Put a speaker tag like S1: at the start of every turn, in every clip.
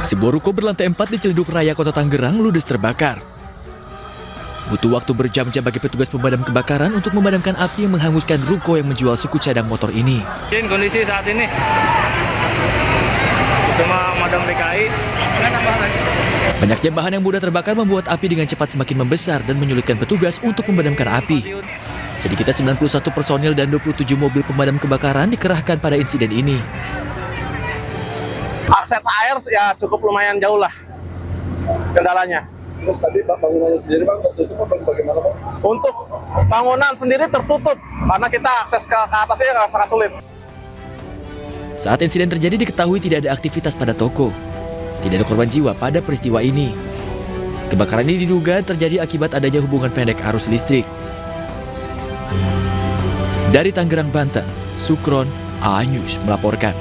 S1: Sebuah ruko berlantai 4 di Ciledug Raya, Kota Tangerang, ludes terbakar. Butuh waktu berjam-jam bagi petugas pemadam kebakaran untuk memadamkan api yang menghanguskan ruko yang menjual suku cadang motor ini.
S2: Kondisi saat ini cuma madam PKI.
S1: Banyaknya bahan yang mudah terbakar membuat api dengan cepat semakin membesar dan menyulitkan petugas untuk memadamkan api. Sedikitnya 91 personil dan 27 mobil pemadam kebakaran dikerahkan pada insiden ini.
S3: Akses air ya cukup lumayan jauh lah kendalanya.
S4: Terus tadi bangunannya sendiri Bang tertutup apa bagaimana Bang?
S3: Untuk bangunan sendiri tertutup karena kita akses ke atasnya sangat sulit.
S1: Saat insiden terjadi diketahui tidak ada aktivitas pada toko. Tidak ada korban jiwa pada peristiwa ini. Kebakaran ini diduga terjadi akibat adanya hubungan pendek arus listrik. Dari Tangerang, Banten, Sukron, A-News melaporkan.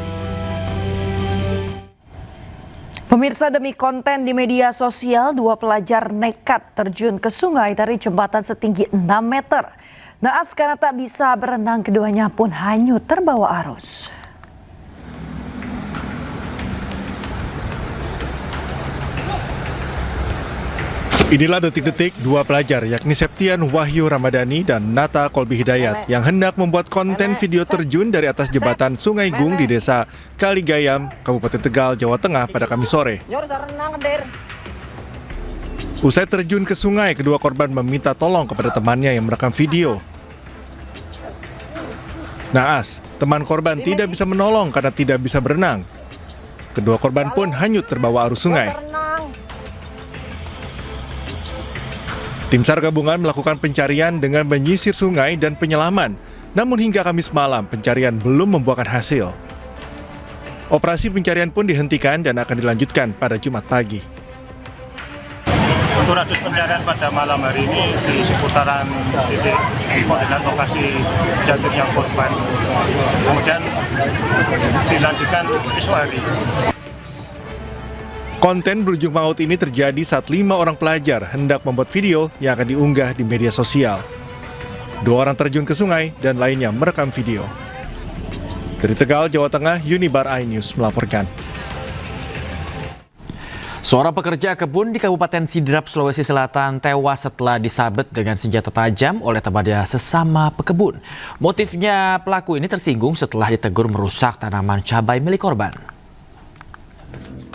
S5: Pemirsa, demi konten di media sosial, 2 pelajar nekat terjun ke sungai dari jembatan setinggi 6 meter. Naas karena tak bisa berenang, keduanya pun hanyut terbawa arus.
S6: Inilah detik-detik 2 pelajar yakni Septian Wahyu Ramadhani dan Nata Kolbi Hidayat yang hendak membuat konten video terjun dari atas jembatan Sungai Gung di Desa Kaligayam, Kabupaten Tegal, Jawa Tengah pada Kamis sore. Usai terjun ke sungai, kedua korban meminta tolong kepada temannya yang merekam video. Naas, teman korban tidak bisa menolong karena tidak bisa berenang. Kedua korban pun hanyut terbawa arus sungai. Tim SAR gabungan melakukan pencarian dengan menyisir sungai dan penyelaman. Namun hingga Kamis malam, pencarian belum membuahkan hasil. Operasi pencarian pun dihentikan dan akan dilanjutkan pada Jumat pagi.
S2: Untuk radius pencarian pada malam hari ini di seputaran titik koordinat lokasi jatuhnya korban. Kemudian dilanjutkan esok hari.
S6: Konten berujung maut ini terjadi saat 5 orang pelajar hendak membuat video yang akan diunggah di media sosial. 2 orang terjun ke sungai dan lainnya merekam video. Dari Tegal, Jawa Tengah, Unibar iNews melaporkan.
S7: Seorang pekerja kebun di Kabupaten Sidrap, Sulawesi Selatan tewas setelah disabet dengan senjata tajam oleh temannya sesama pekebun. Motifnya, pelaku ini tersinggung setelah ditegur merusak tanaman cabai milik korban.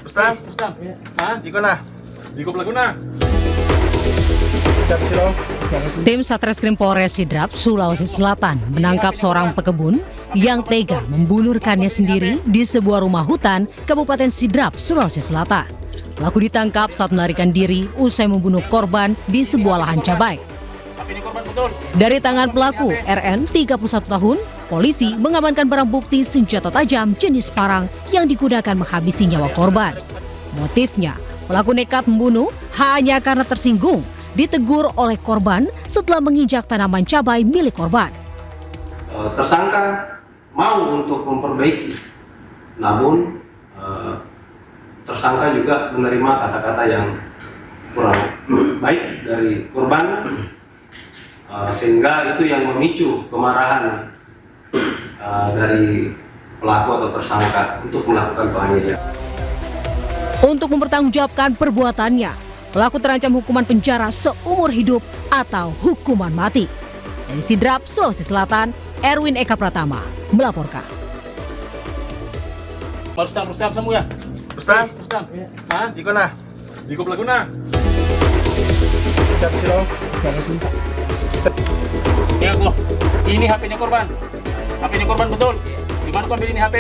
S4: Ustaz, ikut nah. Ikut laguna.
S8: Tim Satreskrim Polres Sidrap, Sulawesi Selatan menangkap seorang pekebun yang tega membunuh rekannya sendiri di sebuah rumah hutan Kabupaten Sidrap, Sulawesi Selatan. Pelaku ditangkap saat melarikan diri usai membunuh korban di sebuah lahan cabai. Dari tangan pelaku, RN 31 tahun, polisi mengamankan barang bukti senjata tajam jenis parang yang digunakan menghabisi nyawa korban. Motifnya, pelaku nekat membunuh hanya karena tersinggung, ditegur oleh korban setelah menginjak tanaman cabai milik korban.
S9: Tersangka mau untuk memperbaiki, namun tersangka juga menerima kata-kata yang kurang baik dari korban, sehingga itu yang memicu kemarahan dari pelaku atau tersangka untuk melakukan penganiayaan.
S8: Untuk mempertanggungjawabkan perbuatannya, pelaku terancam hukuman penjara seumur hidup atau hukuman mati. Dari Sidrap, Sulawesi Selatan, Erwin Eka Pratama melaporkan.
S2: Ustaz semua ya.
S4: Ustaz, ikut nah. Ikut laguna. Siap silo.
S2: Ya Allah, ini HP-nya korban. HP-nya korban betul. Di mana kau ambil ini HP?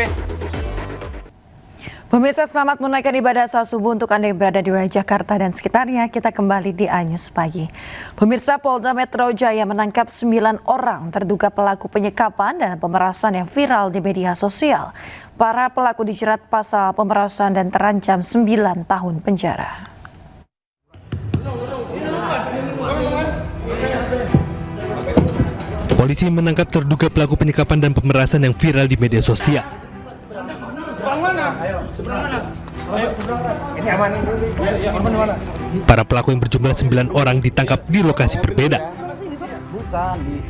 S5: Pemirsa, selamat menunaikan ibadah salat subuh untuk Anda yang berada di wilayah Jakarta dan sekitarnya. Kita kembali di iNews Pagi. Pemirsa, Polda Metro Jaya menangkap 9 orang terduga pelaku penyekapan dan pemerasan yang viral di media sosial. Para pelaku dijerat pasal pemerasan dan terancam 9 tahun penjara.
S10: Polisi menangkap terduga pelaku penyekapan dan pemerasan yang viral di media sosial. Para pelaku yang berjumlah 9 orang ditangkap di lokasi berbeda.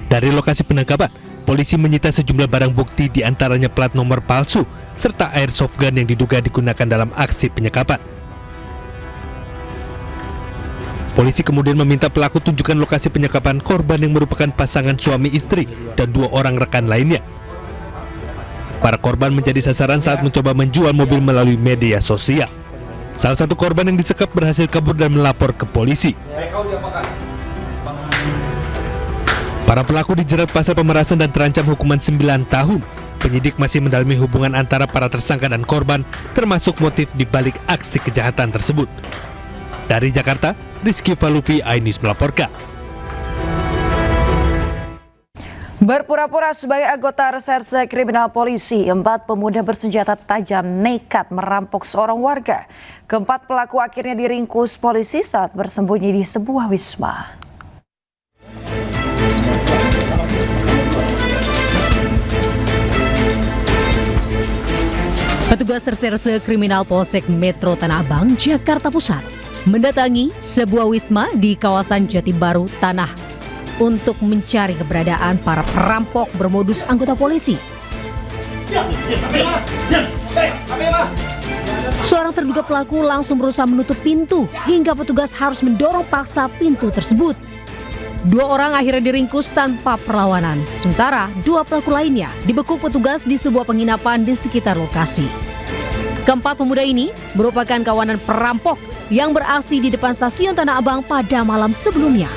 S10: Dari lokasi penangkapan, polisi menyita sejumlah barang bukti, diantaranya plat nomor palsu serta airsoft gun yang diduga digunakan dalam aksi penyekapan. Polisi kemudian meminta pelaku tunjukkan lokasi penyekapan korban yang merupakan pasangan suami istri dan 2 orang rekan lainnya. Para korban menjadi sasaran saat mencoba menjual mobil melalui media sosial. Salah satu korban yang disekap berhasil kabur dan melapor ke polisi. Para pelaku dijerat pasal pemerasan dan terancam hukuman 9 tahun. Penyidik masih mendalami hubungan antara para tersangka dan korban, termasuk motif di balik aksi kejahatan tersebut. Dari Jakarta, Rizky Falufi, iNews melaporkan.
S5: Berpura-pura sebagai anggota reserse kriminal polisi, 4 pemuda bersenjata tajam nekat merampok seorang warga. Keempat pelaku akhirnya diringkus polisi saat bersembunyi di sebuah wisma.
S8: Petugas reserse kriminal Polsek Metro Tanah Abang, Jakarta Pusat, mendatangi sebuah wisma di kawasan Jati Baru, Tanah untuk mencari keberadaan para perampok bermodus anggota polisi. Seorang terduga pelaku langsung berusaha menutup pintu hingga petugas harus mendorong paksa pintu tersebut. 2 orang akhirnya diringkus tanpa perlawanan, sementara 2 pelaku lainnya dibekuk petugas di sebuah penginapan di sekitar lokasi. Keempat pemuda ini merupakan kawanan perampok yang beraksi di depan stasiun Tanah Abang pada malam sebelumnya.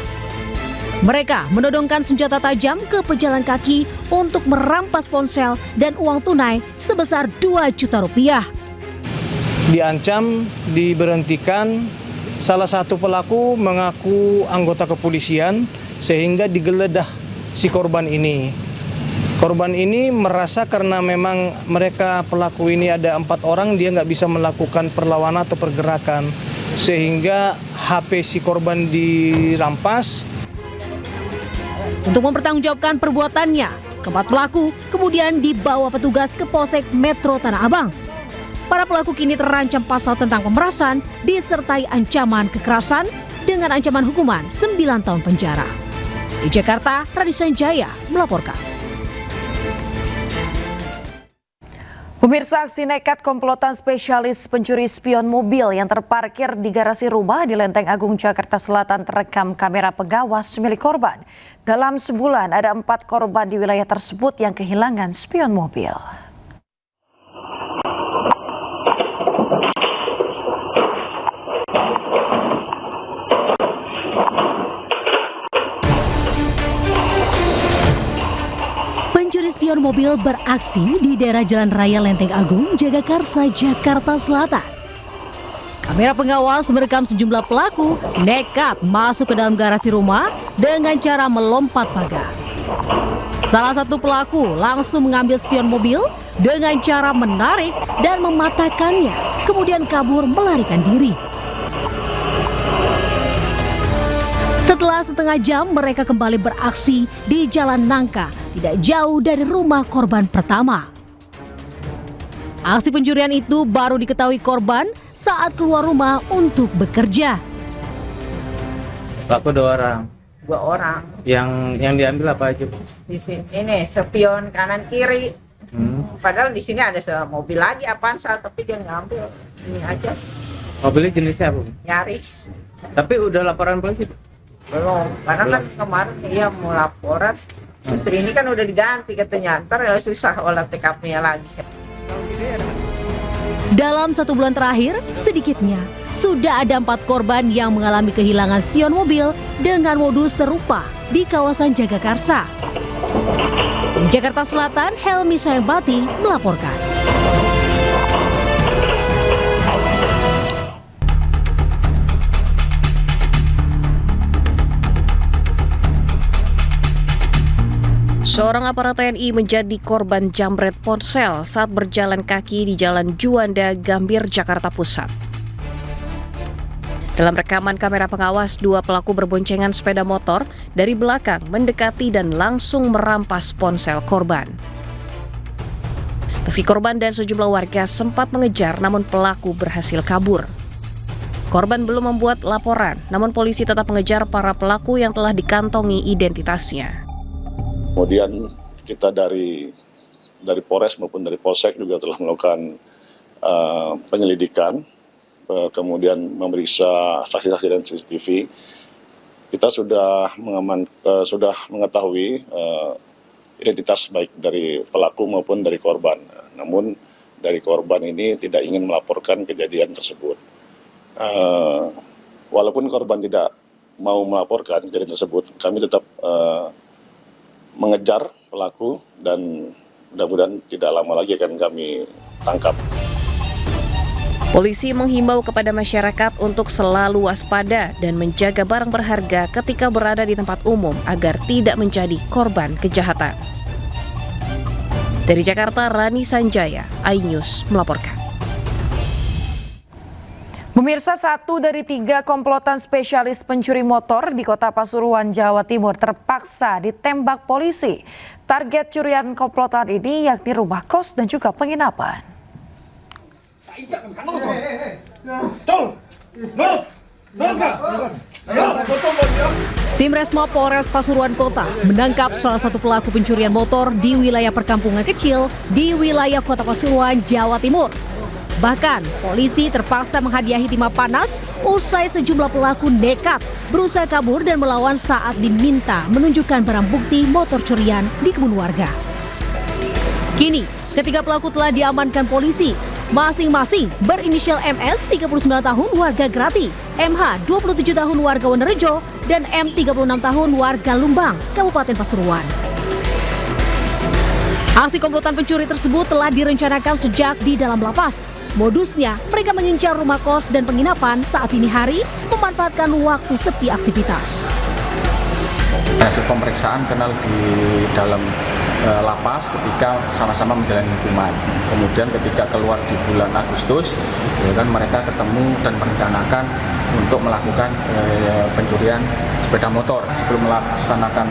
S8: Mereka menodongkan senjata tajam ke pejalan kaki untuk merampas ponsel dan uang tunai sebesar 2 juta rupiah.
S11: Diancam, diberhentikan, salah satu pelaku mengaku anggota kepolisian sehingga digeledah si korban ini. Korban ini merasa karena memang mereka pelaku ini ada 4 orang, dia nggak bisa melakukan perlawanan atau pergerakan. Sehingga HP si korban dirampas.
S8: Untuk mempertanggungjawabkan perbuatannya, keempat pelaku kemudian dibawa petugas ke Polsek Metro Tanah Abang. Para pelaku kini terancam pasal tentang pemerasan disertai ancaman kekerasan dengan ancaman hukuman 9 tahun penjara. Di Jakarta, Raditya Jaya melaporkan.
S5: Pemirsa, aksi nekat komplotan spesialis pencuri spion mobil yang terparkir di garasi rumah di Lenteng Agung, Jakarta Selatan terekam kamera pengawas milik korban. Dalam sebulan ada 4 korban di wilayah tersebut yang kehilangan spion mobil.
S8: Spion mobil beraksi di daerah Jalan Raya Lenteng Agung, Jagakarsa, Jakarta Selatan. Kamera pengawas merekam sejumlah pelaku nekat masuk ke dalam garasi rumah dengan cara melompat pagar. Salah satu pelaku langsung mengambil spion mobil dengan cara menarik dan mematahkannya, kemudian kabur melarikan diri. Setelah setengah jam, mereka kembali beraksi di Jalan Nangka, tidak jauh dari rumah korban pertama. Aksi pencurian itu baru diketahui korban saat keluar rumah untuk bekerja.
S12: Pelaku 2 orang.
S13: 2 orang.
S12: Yang diambil apa aja?
S13: Di sini ini spion kanan kiri. Padahal di sini ada mobil lagi Avanza, tapi dia ngambil ini aja.
S12: Mobilnya jenisnya apa?
S13: Yaris.
S12: Tapi udah laporan polisi?
S13: Belum, karena kan kemarin dia mau laporan, istri ini kan udah diganti katanya, ntar ya susah olah TKP-nya lagi.
S8: Dalam 1 bulan terakhir, sedikitnya sudah ada 4 korban yang mengalami kehilangan spion mobil dengan modus serupa di kawasan Jagakarsa. Di Jakarta Selatan, Helmi Sayembati melaporkan.
S14: Seorang aparat TNI menjadi korban jambret ponsel saat berjalan kaki di Jalan Juanda, Gambir, Jakarta Pusat. Dalam rekaman kamera pengawas, 2 pelaku berboncengan sepeda motor dari belakang mendekati dan langsung merampas ponsel korban. Meski korban dan sejumlah warga sempat mengejar, namun pelaku berhasil kabur. Korban belum membuat laporan, namun polisi tetap mengejar para pelaku yang telah dikantongi identitasnya.
S15: Kemudian kita dari Polres maupun dari Polsek juga telah melakukan penyelidikan kemudian memeriksa saksi-saksi dan CCTV, kita sudah mengetahui identitas baik dari pelaku maupun dari korban. Namun dari korban ini tidak ingin melaporkan kejadian tersebut. Walaupun korban tidak mau melaporkan kejadian tersebut, kami tetap mengejar pelaku dan mudah-mudahan tidak lama lagi akan kami tangkap.
S14: Polisi menghimbau kepada masyarakat untuk selalu waspada dan menjaga barang berharga ketika berada di tempat umum agar tidak menjadi korban kejahatan. Dari Jakarta, Rani Sanjaya, iNews melaporkan.
S5: Pemirsa, 1 dari 3 komplotan spesialis pencuri motor di Kota Pasuruan, Jawa Timur terpaksa ditembak polisi. Target curian komplotan ini yakni rumah kos dan juga penginapan.
S8: Tim Resmo Polres Pasuruan Kota menangkap salah satu pelaku pencurian motor di wilayah perkampungan kecil di wilayah Kota Pasuruan, Jawa Timur. Bahkan, polisi terpaksa menghadiahi timah panas usai sejumlah pelaku nekat berusaha kabur dan melawan saat diminta menunjukkan barang bukti motor curian di kebun warga. Kini, ketiga pelaku telah diamankan polisi. Masing-masing berinisial MS 39 tahun warga Grati, MH 27 tahun warga Wonorejo, dan M 36 tahun warga Lumbang, Kabupaten Pasuruan. Aksi komplotan pencuri tersebut telah direncanakan sejak di dalam lapas. Modusnya, mereka mengincar rumah kos dan penginapan saat dini hari, memanfaatkan waktu sepi aktivitas.
S16: Hasil pemeriksaan kenal di dalam lapas ketika sama-sama menjalani hukuman. Kemudian ketika keluar di bulan Agustus, ya kan, mereka ketemu dan merencanakan untuk melakukan pencurian sepeda motor. Sebelum melaksanakan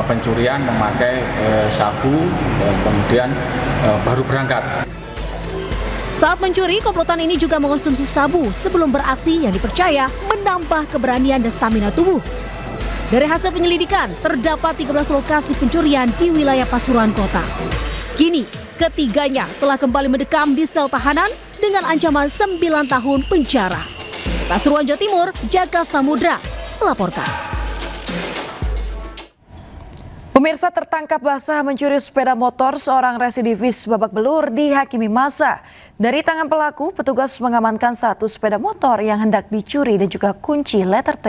S16: pencurian memakai sabu, kemudian baru berangkat.
S8: Saat mencuri, komplotan ini juga mengonsumsi sabu sebelum beraksi yang dipercaya menambah keberanian dan stamina tubuh. Dari hasil penyelidikan, terdapat 13 lokasi pencurian di wilayah Pasuruan Kota. Kini, ketiganya telah kembali mendekam di sel tahanan dengan ancaman 9 tahun penjara. Pasuruan, Jawa Timur, Jaka Samudra melaporkan.
S5: Pemirsa, tertangkap basah mencuri sepeda motor seorang residivis babak belur dihakimi massa. Dari tangan pelaku, petugas mengamankan 1 sepeda motor yang hendak dicuri dan juga kunci letter T.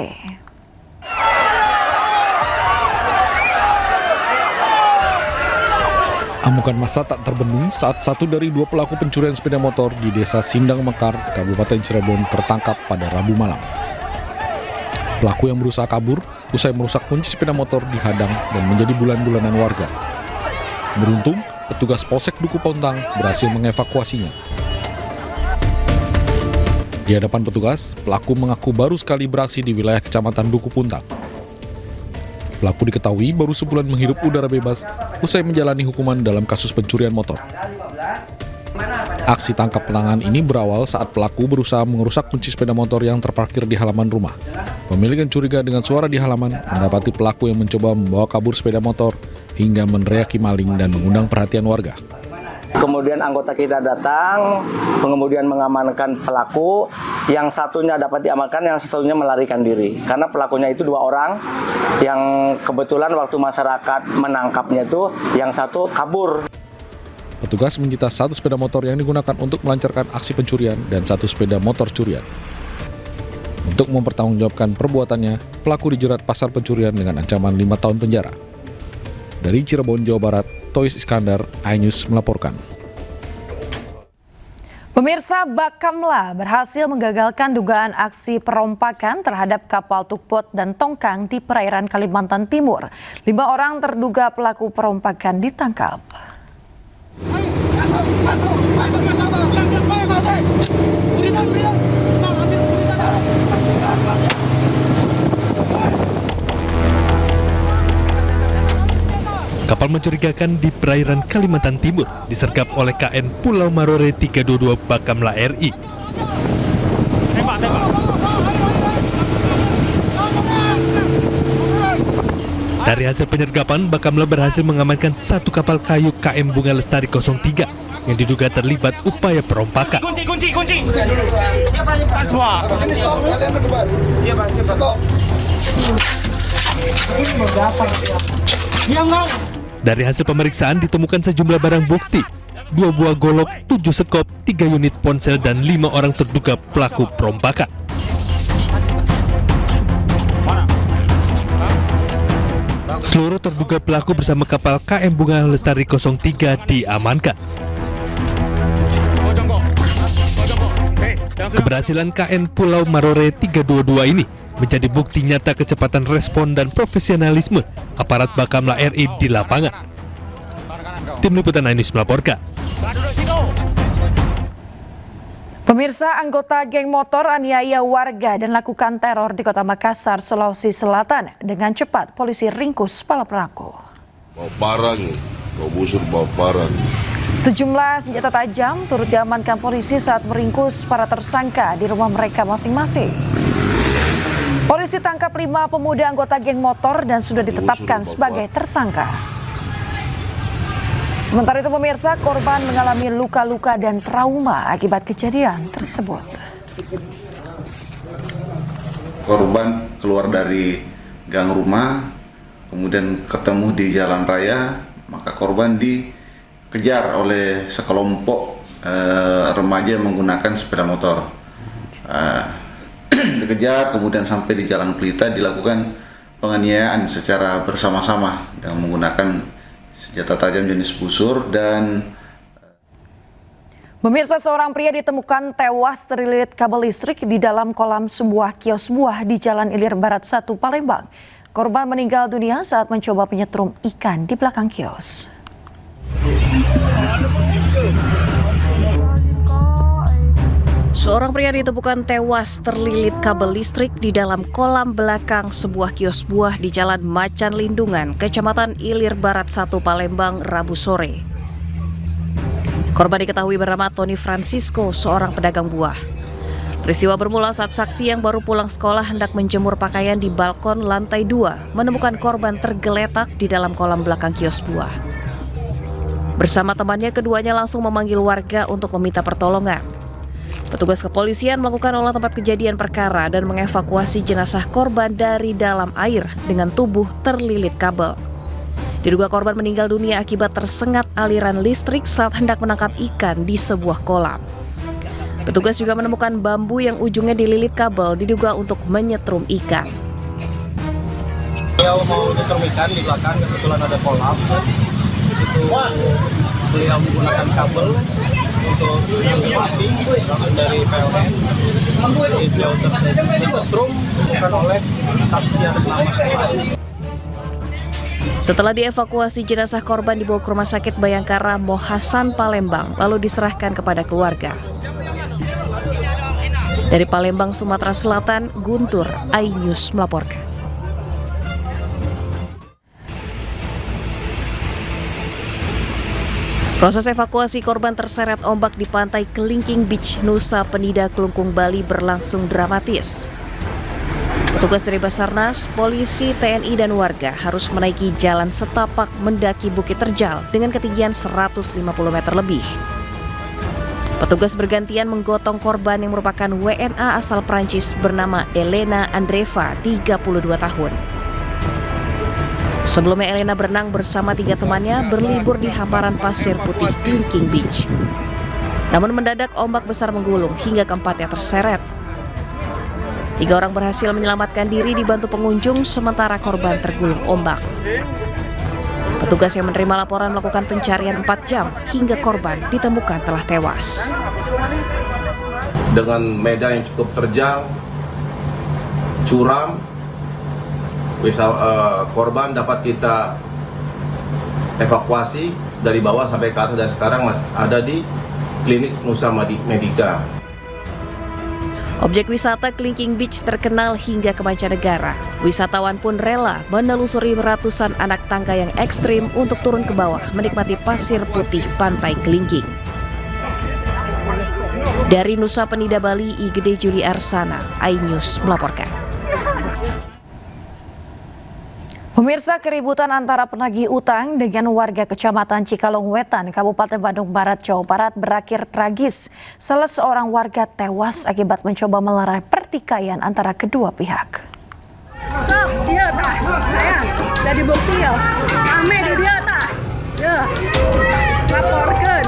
S17: Amukan massa tak terbendung saat 1 dari 2 pelaku pencurian sepeda motor di Desa Sindang Mekar, Kabupaten Cirebon tertangkap pada Rabu malam. Pelaku yang berusaha kabur usai merusak kunci sepeda motor dihadang dan menjadi bulan-bulanan warga. Beruntung, petugas Polsek Duku Pontang berhasil mengevakuasinya. Di hadapan petugas, pelaku mengaku baru sekali beraksi di wilayah Kecamatan Duku Puntang. Pelaku diketahui baru sebulan menghirup udara bebas usai menjalani hukuman dalam kasus pencurian motor. Aksi tangkap tangan ini berawal saat pelaku berusaha mengerusak kunci sepeda motor yang terparkir di halaman rumah. Pemilik yang curiga dengan suara di halaman mendapati pelaku yang mencoba membawa kabur sepeda motor hingga meneriaki maling dan mengundang perhatian warga.
S18: Kemudian anggota kita datang, kemudian mengamankan pelaku, yang satunya dapat diamankan, yang satunya melarikan diri. Karena pelakunya itu 2 orang, yang kebetulan waktu masyarakat menangkapnya itu, yang satu kabur.
S17: Petugas menyita 1 sepeda motor yang digunakan untuk melancarkan aksi pencurian dan 1 sepeda motor curian. Untuk mempertanggungjawabkan perbuatannya, pelaku dijerat pasal pencurian dengan ancaman 5 tahun penjara. Dari Cirebon, Jawa Barat, Tois Iskandar, iNews melaporkan.
S5: Pemirsa, Bakamla berhasil menggagalkan dugaan aksi perompakan terhadap kapal tugboat dan tongkang di perairan Kalimantan Timur. 5 orang terduga pelaku perompakan ditangkap.
S10: Kapal mencurigakan di perairan Kalimantan Timur disergap oleh KN Pulau Marore 322 Bakamla RI. Dari hasil penyergapan, Bakamla berhasil mengamankan 1 kapal kayu KM Bunga Lestari 03 yang diduga terlibat upaya perompakan.
S3: Kunci dulu. Semua. Sini stop, kalian berdebat. Iya Bang, stop.
S10: Dari hasil pemeriksaan ditemukan sejumlah barang bukti, 2 buah golok, 7 sekop, 3 unit ponsel, dan 5 orang terduga pelaku perompakan. Seluruh terduga pelaku bersama kapal KM Bunga Lestari 03 diamankan. Keberhasilan KN Pulau Marore 322 ini menjadi bukti nyata kecepatan respon dan profesionalisme aparat Bakamla RI di lapangan. Tim Liputan iNews melaporkan.
S5: Pemirsa, anggota geng motor aniaya warga dan lakukan teror di Kota Makassar, Sulawesi Selatan. Dengan cepat, polisi ringkus para pelaku.
S19: Bawa parang, bawa busur, bawa parang.
S5: Sejumlah senjata tajam turut diamankan polisi saat meringkus para tersangka di rumah mereka masing-masing. Polisi tangkap 5 pemuda anggota geng motor dan sudah ditetapkan sebagai tersangka. Sementara itu pemirsa, korban mengalami luka-luka dan trauma akibat kejadian tersebut.
S20: Korban keluar dari gang rumah, kemudian ketemu di jalan raya, maka korban dikejar oleh sekelompok remaja yang menggunakan sepeda motor. Dikejar, kemudian sampai di Jalan Pelita dilakukan penganiayaan secara bersama-sama dengan menggunakan senjata tajam jenis busur dan
S5: Pemirsa, seorang pria ditemukan tewas terlilit kabel listrik di dalam kolam sebuah kios buah di Jalan Ilir Barat 1 Palembang. Korban meninggal dunia saat mencoba menyetrum ikan di belakang kios.
S14: Seorang pria ditemukan tewas terlilit kabel listrik di dalam kolam belakang sebuah kios buah di Jalan Macan Lindungan, Kecamatan Ilir Barat 1 Palembang, Rabu sore. Korban diketahui bernama Tony Francisco, seorang pedagang buah. Peristiwa bermula saat saksi yang baru pulang sekolah hendak menjemur pakaian di balkon lantai 2 menemukan korban tergeletak di dalam kolam belakang kios buah. Bersama temannya, keduanya langsung memanggil warga untuk meminta pertolongan. Petugas kepolisian melakukan olah tempat kejadian perkara dan mengevakuasi jenazah korban dari dalam air dengan tubuh terlilit kabel. Diduga korban meninggal dunia akibat tersengat aliran listrik saat hendak menangkap ikan di sebuah kolam. Petugas juga menemukan bambu yang ujungnya dililit kabel diduga untuk menyetrum ikan.
S11: Beliau mau nyetrum ikan di belakang, kebetulan ada kolam. Di situ beliau menggunakan kabel untuk menyetrum dari PLN. Beliau tersetrum bukan oleh saksi atas nama saya.
S14: Setelah dievakuasi, jenazah korban dibawa ke Rumah Sakit Bayangkara Mohasan Palembang lalu diserahkan kepada keluarga. Dari Palembang, Sumatera Selatan, Guntur, iNews melaporkan. Proses evakuasi korban terseret ombak di pantai Kelingking Beach, Nusa Penida, Kelungkung, Bali berlangsung dramatis. Petugas dari Basarnas, polisi, TNI, dan warga harus menaiki jalan setapak mendaki Bukit Terjal dengan ketinggian 150 meter lebih. Petugas bergantian menggotong korban yang merupakan WNA asal Prancis bernama Elena Andreva, 32 tahun. Sebelumnya Elena berenang bersama 3 temannya berlibur di hamparan pasir putih Kelingking Beach. Namun mendadak ombak besar menggulung hingga keempatnya terseret. 3 orang berhasil menyelamatkan diri dibantu pengunjung sementara korban tergulung ombak. Petugas yang menerima laporan melakukan pencarian 4 jam hingga korban ditemukan telah tewas.
S19: Dengan medan yang cukup terjal, curam, korban dapat kita evakuasi dari bawah sampai ke atas dan sekarang masih ada di klinik Nusa Medika.
S14: Objek wisata Kelingking Beach terkenal hingga ke mancanegara. Wisatawan pun rela menelusuri ratusan anak tangga yang ekstrim untuk turun ke bawah menikmati pasir putih pantai Kelingking. Dari Nusa Penida, Bali, Igede Juli Arsana, iNews melaporkan.
S5: Pemirsa, keributan antara penagih utang dengan warga Kecamatan Cikalong Wetan, Kabupaten Bandung Barat, Jawa Barat berakhir tragis. Salah seorang warga tewas akibat mencoba melerai pertikaian antara kedua pihak.
S3: Dia tak, saya jadi bukti ya. Kami dia tak, ya laporkan.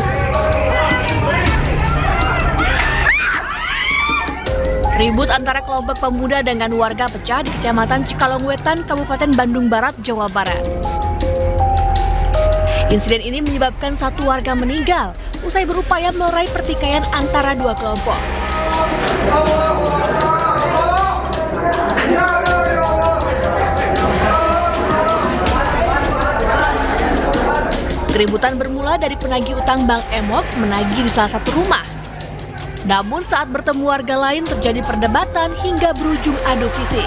S14: Ribut antara kelompok pemuda dengan warga pecah di Kecamatan Cikalong Wetan, Kabupaten Bandung Barat, Jawa Barat. Insiden ini menyebabkan satu warga meninggal usai berupaya melerai pertikaian antara dua kelompok. Keributan bermula dari penagih utang Bang Emok menagih di salah satu rumah. Namun saat bertemu warga lain terjadi perdebatan hingga berujung adu fisik.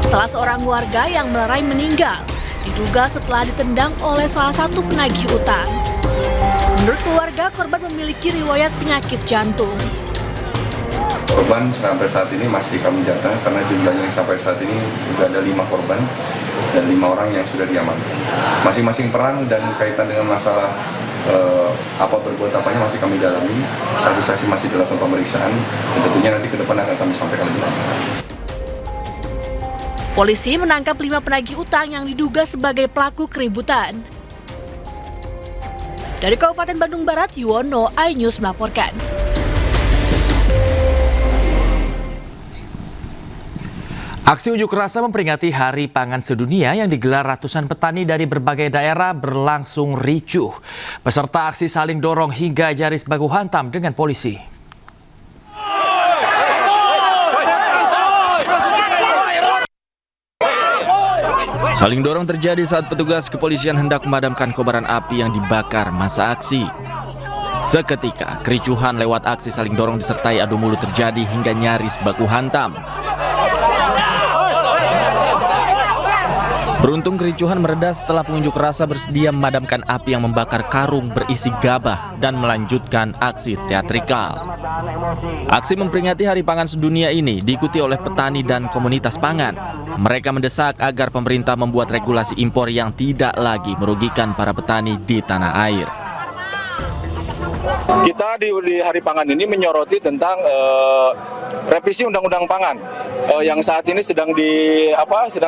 S14: Salah seorang warga yang melerai meninggal, diduga setelah ditendang oleh salah satu penagih utang. Menurut keluarga, korban memiliki riwayat penyakit jantung.
S19: Korban sampai saat ini masih kami data karena jumlahnya sampai saat ini sudah ada 5 korban dan 5 orang yang sudah diamankan. Masing-masing peran dan kaitan dengan masalah apa berbuat apanya masih kami dalami. Saksi-saksi masih dilakukan pemeriksaan dan tentunya nanti ke depan akan kami sampaikan lebih lanjut.
S14: Polisi menangkap 5 penagih utang yang diduga sebagai pelaku keributan. Dari Kabupaten Bandung Barat, Yuwono, iNews melaporkan.
S7: Aksi unjuk rasa memperingati Hari Pangan Sedunia yang digelar ratusan petani dari berbagai daerah berlangsung ricuh. Peserta aksi saling dorong hingga nyaris baku hantam dengan polisi. Saling dorong terjadi saat petugas kepolisian hendak memadamkan kobaran api yang dibakar massa aksi. Seketika, kericuhan lewat aksi saling dorong disertai adu mulut terjadi hingga nyaris baku hantam. Beruntung kericuhan mereda setelah pengunjuk rasa bersedia memadamkan api yang membakar karung berisi gabah dan melanjutkan aksi teatrikal. Aksi memperingati Hari Pangan Sedunia ini diikuti oleh petani dan komunitas pangan. Mereka mendesak agar pemerintah membuat regulasi impor yang tidak lagi merugikan para petani di tanah air.
S21: Kita di Hari Pangan ini menyoroti tentang revisi Undang-Undang Pangan yang saat ini sedang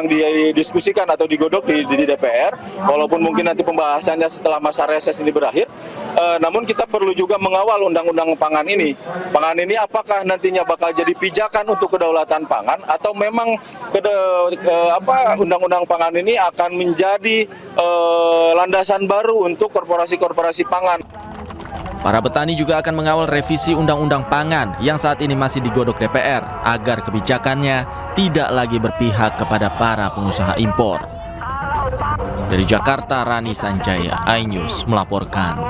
S21: didiskusikan atau digodok di DPR. Walaupun mungkin nanti pembahasannya setelah masa reses ini berakhir, namun kita perlu juga mengawal Undang-Undang Pangan ini. Pangan ini apakah nantinya bakal jadi pijakan untuk kedaulatan pangan atau memang Undang-Undang Pangan ini akan menjadi landasan baru untuk korporasi-korporasi pangan.
S7: Para petani juga akan mengawal revisi Undang-Undang Pangan yang saat ini masih digodok DPR agar kebijakannya tidak lagi berpihak kepada para pengusaha impor. Dari Jakarta, Rani Sanjaya, iNews melaporkan.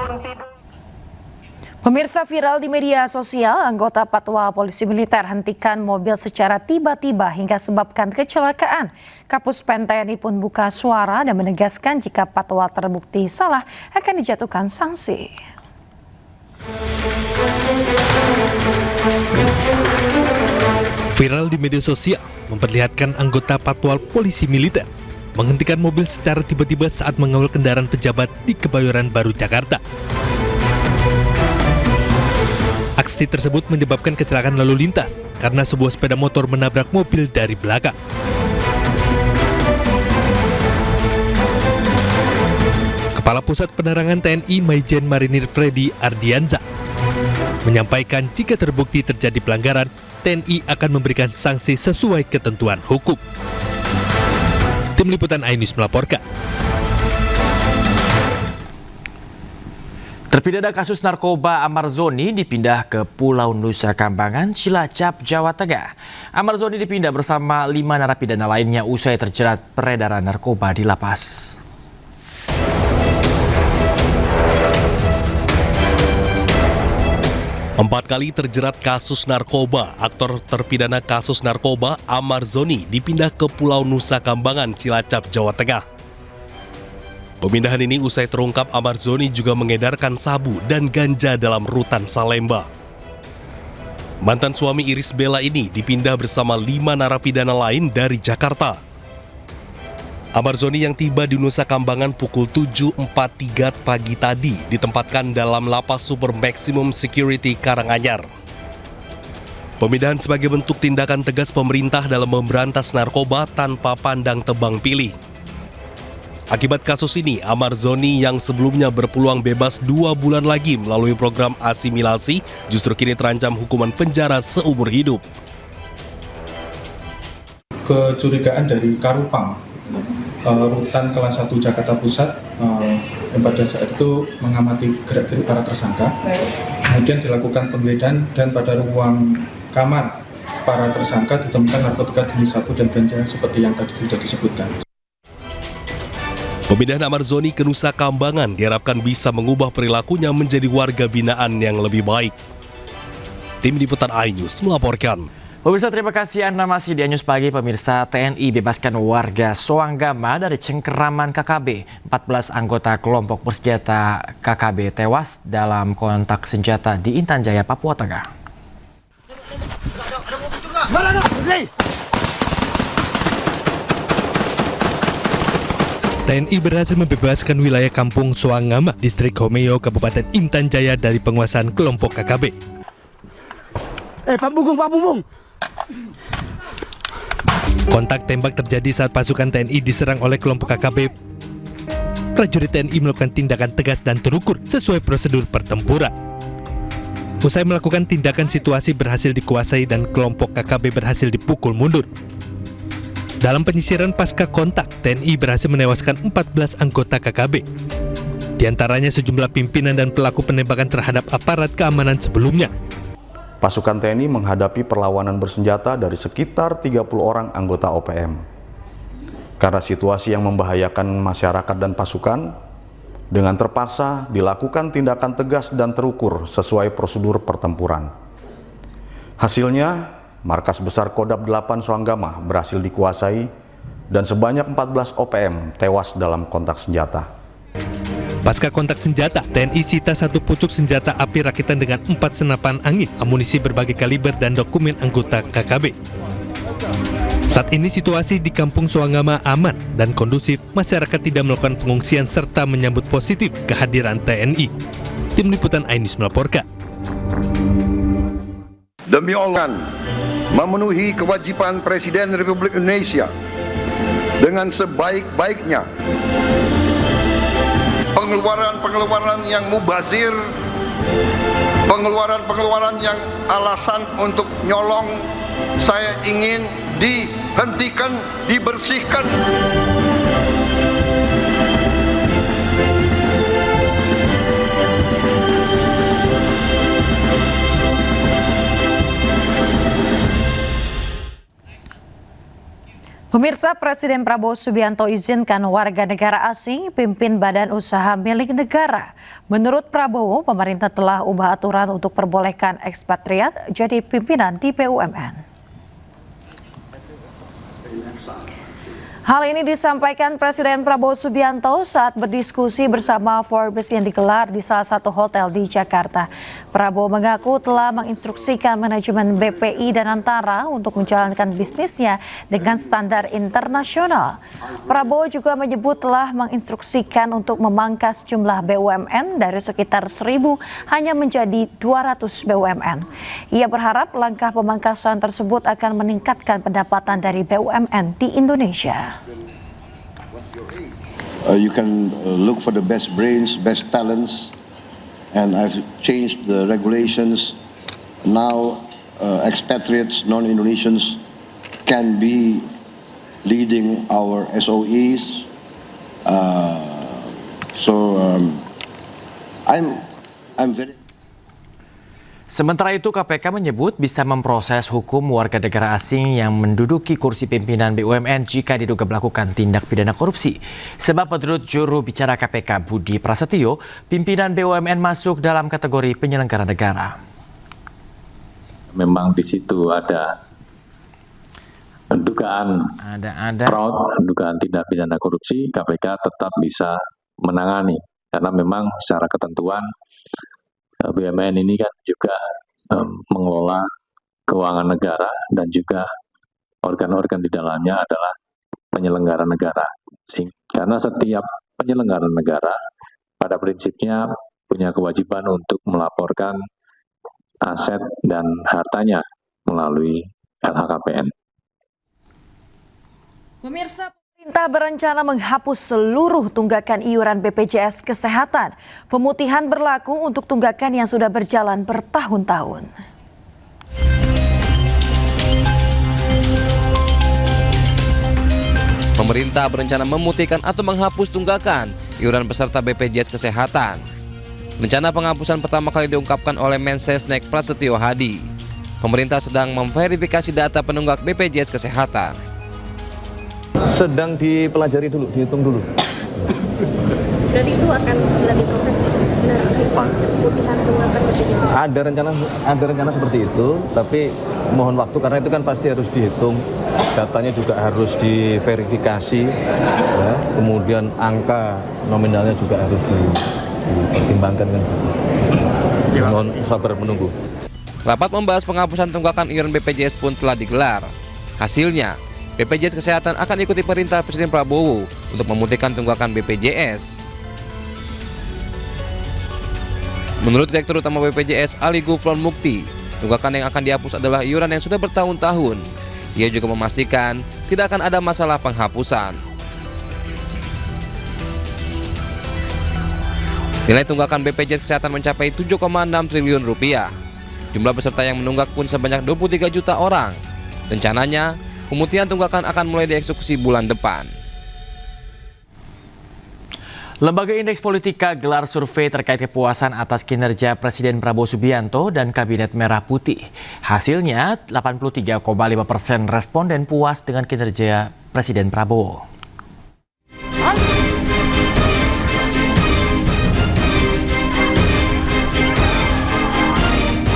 S5: Pemirsa, viral di media sosial, anggota Patwal Polisi Militer hentikan mobil secara tiba-tiba hingga sebabkan kecelakaan. Kapus Pen TNI pun buka suara dan menegaskan jika Patwal terbukti salah akan dijatuhkan sanksi.
S10: Viral di media sosial memperlihatkan anggota Patwal Polisi Militer menghentikan mobil secara tiba-tiba saat mengawal kendaraan pejabat di Kebayoran Baru, Jakarta. Aksi tersebut menyebabkan kecelakaan lalu lintas karena sebuah sepeda motor menabrak mobil dari belakang. Kepala Pusat Penerangan TNI Maijen Marinir Freddy Ardianza menyampaikan jika terbukti terjadi pelanggaran, TNI akan memberikan sanksi sesuai ketentuan hukum. Tim Liputan iNews melaporkan.
S7: Terpidana kasus narkoba Amar Zoni dipindah ke Pulau Nusa Kambangan, Cilacap, Jawa Tengah. Amar Zoni dipindah bersama 5 narapidana lainnya usai terjerat peredaran narkoba di lapas.
S22: Empat kali terjerat kasus narkoba, aktor terpidana kasus narkoba Amar Zoni dipindah ke Pulau Nusa Kambangan, Cilacap, Jawa Tengah. Pemindahan ini usai terungkap Amarzoni juga mengedarkan sabu dan ganja dalam rutan Salemba. Mantan suami Iris Bella ini dipindah bersama 5 narapidana lain dari Jakarta. Amarzoni yang tiba di Nusa Kambangan pukul 7.43 pagi tadi ditempatkan dalam lapas super maximum security Karanganyar. Pemindahan sebagai bentuk tindakan tegas pemerintah dalam memberantas narkoba tanpa pandang tebang pilih. Akibat kasus ini, Amarzoni yang sebelumnya berpeluang bebas 2 bulan lagi melalui program asimilasi justru kini terancam hukuman penjara seumur hidup.
S1: Kecurigaan dari Karupang, rutan kelas 1 Jakarta Pusat, yang pada saat itu mengamati gerak-gerik para tersangka, kemudian dilakukan penggeledahan dan pada ruang kamar para tersangka ditemukan narkotika jenis sabu dan ganja seperti yang tadi sudah disebutkan.
S22: Pemindahan Amarzoni ke Nusa Kambangan diharapkan bisa mengubah perilakunya menjadi warga binaan yang lebih baik. Tim Liputan iNews melaporkan.
S7: Pemirsa, terima kasih Anda masih di iNews Pagi. Pemirsa, TNI bebaskan warga Soanggama dari cengkeraman KKB. 14 anggota kelompok bersenjata KKB tewas dalam kontak senjata di Intan Jaya, Papua Tengah.
S10: TNI berhasil membebaskan wilayah kampung Soanggama, distrik Homeo, Kabupaten Intan Jaya dari penguasaan kelompok KKB.
S3: Pak Bunggung.
S10: Kontak tembak terjadi saat pasukan TNI diserang oleh kelompok KKB. Prajurit TNI melakukan tindakan tegas dan terukur sesuai prosedur pertempuran. Usai melakukan tindakan, situasi berhasil dikuasai dan kelompok KKB berhasil dipukul mundur. Dalam penyisiran pasca kontak, TNI berhasil menewaskan 14 anggota KKB. Di antaranya sejumlah pimpinan dan pelaku penembakan terhadap aparat keamanan sebelumnya.
S6: Pasukan TNI menghadapi perlawanan bersenjata dari sekitar 30 orang anggota OPM. Karena situasi yang membahayakan masyarakat dan pasukan, dengan terpaksa dilakukan tindakan tegas dan terukur sesuai prosedur pertempuran. Hasilnya, markas besar Kodam 8 Soanggama berhasil dikuasai dan sebanyak 14 OPM tewas dalam kontak senjata.
S10: Pasca kontak senjata, TNI sita 1 pucuk senjata api rakitan dengan 4 senapan angin, amunisi berbagai kaliber dan dokumen anggota KKB. Saat ini situasi di kampung Soanggama aman dan kondusif, masyarakat tidak melakukan pengungsian serta menyambut positif kehadiran TNI. Tim Liputan iNews melaporkan.
S23: Demi Allah, memenuhi kewajiban Presiden Republik Indonesia dengan sebaik-baiknya. Pengeluaran yang mubazir, pengeluaran yang alasan untuk nyolong, saya ingin dihentikan, dibersihkan.
S5: Pemirsa, Presiden Prabowo Subianto izinkan warga negara asing pimpin badan usaha milik negara. Menurut Prabowo, pemerintah telah ubah aturan untuk perbolehkan ekspatriat jadi pimpinan di BUMN. Hal ini disampaikan Presiden Prabowo Subianto saat berdiskusi bersama Forbes yang digelar di salah satu hotel di Jakarta. Prabowo mengaku telah menginstruksikan manajemen BPI dan Antara untuk menjalankan bisnisnya dengan standar internasional. Prabowo juga menyebut telah menginstruksikan untuk memangkas jumlah BUMN dari sekitar 1.000 hanya menjadi 200 BUMN. Ia berharap langkah pemangkasan tersebut akan meningkatkan pendapatan dari BUMN di Indonesia.
S24: You can look for the best brains, best talents, and I've changed the regulations. Now expatriates, non-Indonesians can be leading our SOEs. I'm very.
S7: Sementara itu, KPK menyebut bisa memproses hukum warga negara asing yang menduduki kursi pimpinan BUMN jika diduga melakukan tindak pidana korupsi. Sebab menurut juru bicara KPK Budi Prasetyo, pimpinan BUMN masuk dalam kategori penyelenggara negara.
S25: Memang di situ ada dugaan fraud, dugaan tindak pidana korupsi, KPK tetap bisa
S2: menangani, karena memang secara ketentuan BUMN ini kan juga mengelola keuangan negara dan juga organ-organ di dalamnya adalah penyelenggara negara. Karena setiap penyelenggara negara pada prinsipnya punya kewajiban untuk melaporkan aset dan hartanya melalui LHKPN.
S5: Pemirsa, pemerintah berencana menghapus seluruh tunggakan iuran BPJS Kesehatan. Pemutihan berlaku untuk tunggakan yang sudah berjalan bertahun-tahun.
S4: Pemerintah berencana memutihkan atau menghapus tunggakan iuran peserta BPJS Kesehatan. Rencana penghapusan pertama kali diungkapkan oleh Mensesnek Prasetyo Hadi. Pemerintah sedang memverifikasi data penunggak BPJS Kesehatan.
S9: Sedang dipelajari dulu, dihitung dulu.
S12: Berarti itu akan segera diproses.
S9: Ada rencana seperti itu, tapi mohon waktu karena itu kan pasti harus dihitung, datanya juga harus diverifikasi, ya. Kemudian angka nominalnya juga harus dipertimbangkan kan. Mohon sabar menunggu.
S4: Rapat membahas penghapusan tunggakan iuran BPJS pun telah digelar. Hasilnya, BPJS Kesehatan akan ikuti perintah Presiden Prabowo untuk memutihkan tunggakan BPJS. Menurut Direktur Utama BPJS Ali Gufron Mukti, tunggakan yang akan dihapus adalah iuran yang sudah bertahun-tahun. Ia juga memastikan tidak akan ada masalah penghapusan. Nilai tunggakan BPJS Kesehatan mencapai 7,6 triliun rupiah. Jumlah peserta yang menunggak pun sebanyak 23 juta orang. Rencananya, pemutihan tunggakan akan mulai dieksekusi bulan depan.
S7: Lembaga Indeks Politika gelar survei terkait kepuasan atas kinerja Presiden Prabowo Subianto dan Kabinet Merah Putih. Hasilnya 83,5% responden puas dengan kinerja Presiden Prabowo.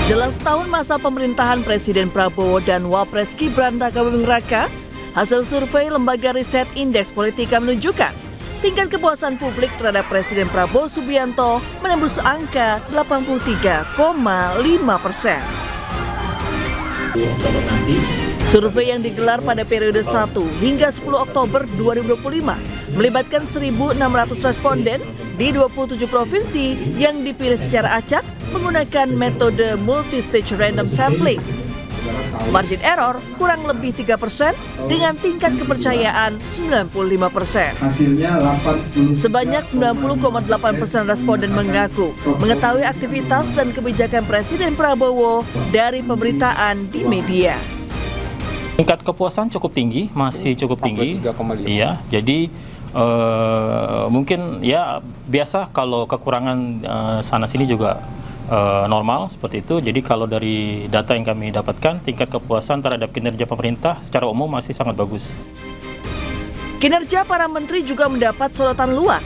S25: Jelang setahun masa pemerintahan Presiden Prabowo dan Wapres Gibran Rakabuming Raka, hasil survei Lembaga Riset Indeks Politika menunjukkan tingkat kepuasan publik terhadap Presiden Prabowo Subianto menembus angka 83,5%. Survei yang digelar pada periode 1 hingga 10 Oktober 2025 melibatkan 1.600 responden di 27 provinsi yang dipilih secara acak menggunakan metode multi-stage random sampling. Margin error kurang lebih 3% dengan tingkat kepercayaan 95%. Sebanyak 90,8% responden mengaku mengetahui aktivitas dan kebijakan Presiden Prabowo dari pemberitaan di media.
S26: Tingkat kepuasan cukup tinggi, masih cukup tinggi. 3,5. Iya, jadi mungkin ya biasa kalau kekurangan sana sini juga normal seperti itu. Jadi kalau dari data yang kami dapatkan, tingkat kepuasan terhadap kinerja pemerintah secara umum masih sangat bagus.
S25: Kinerja para menteri juga mendapat sorotan luas.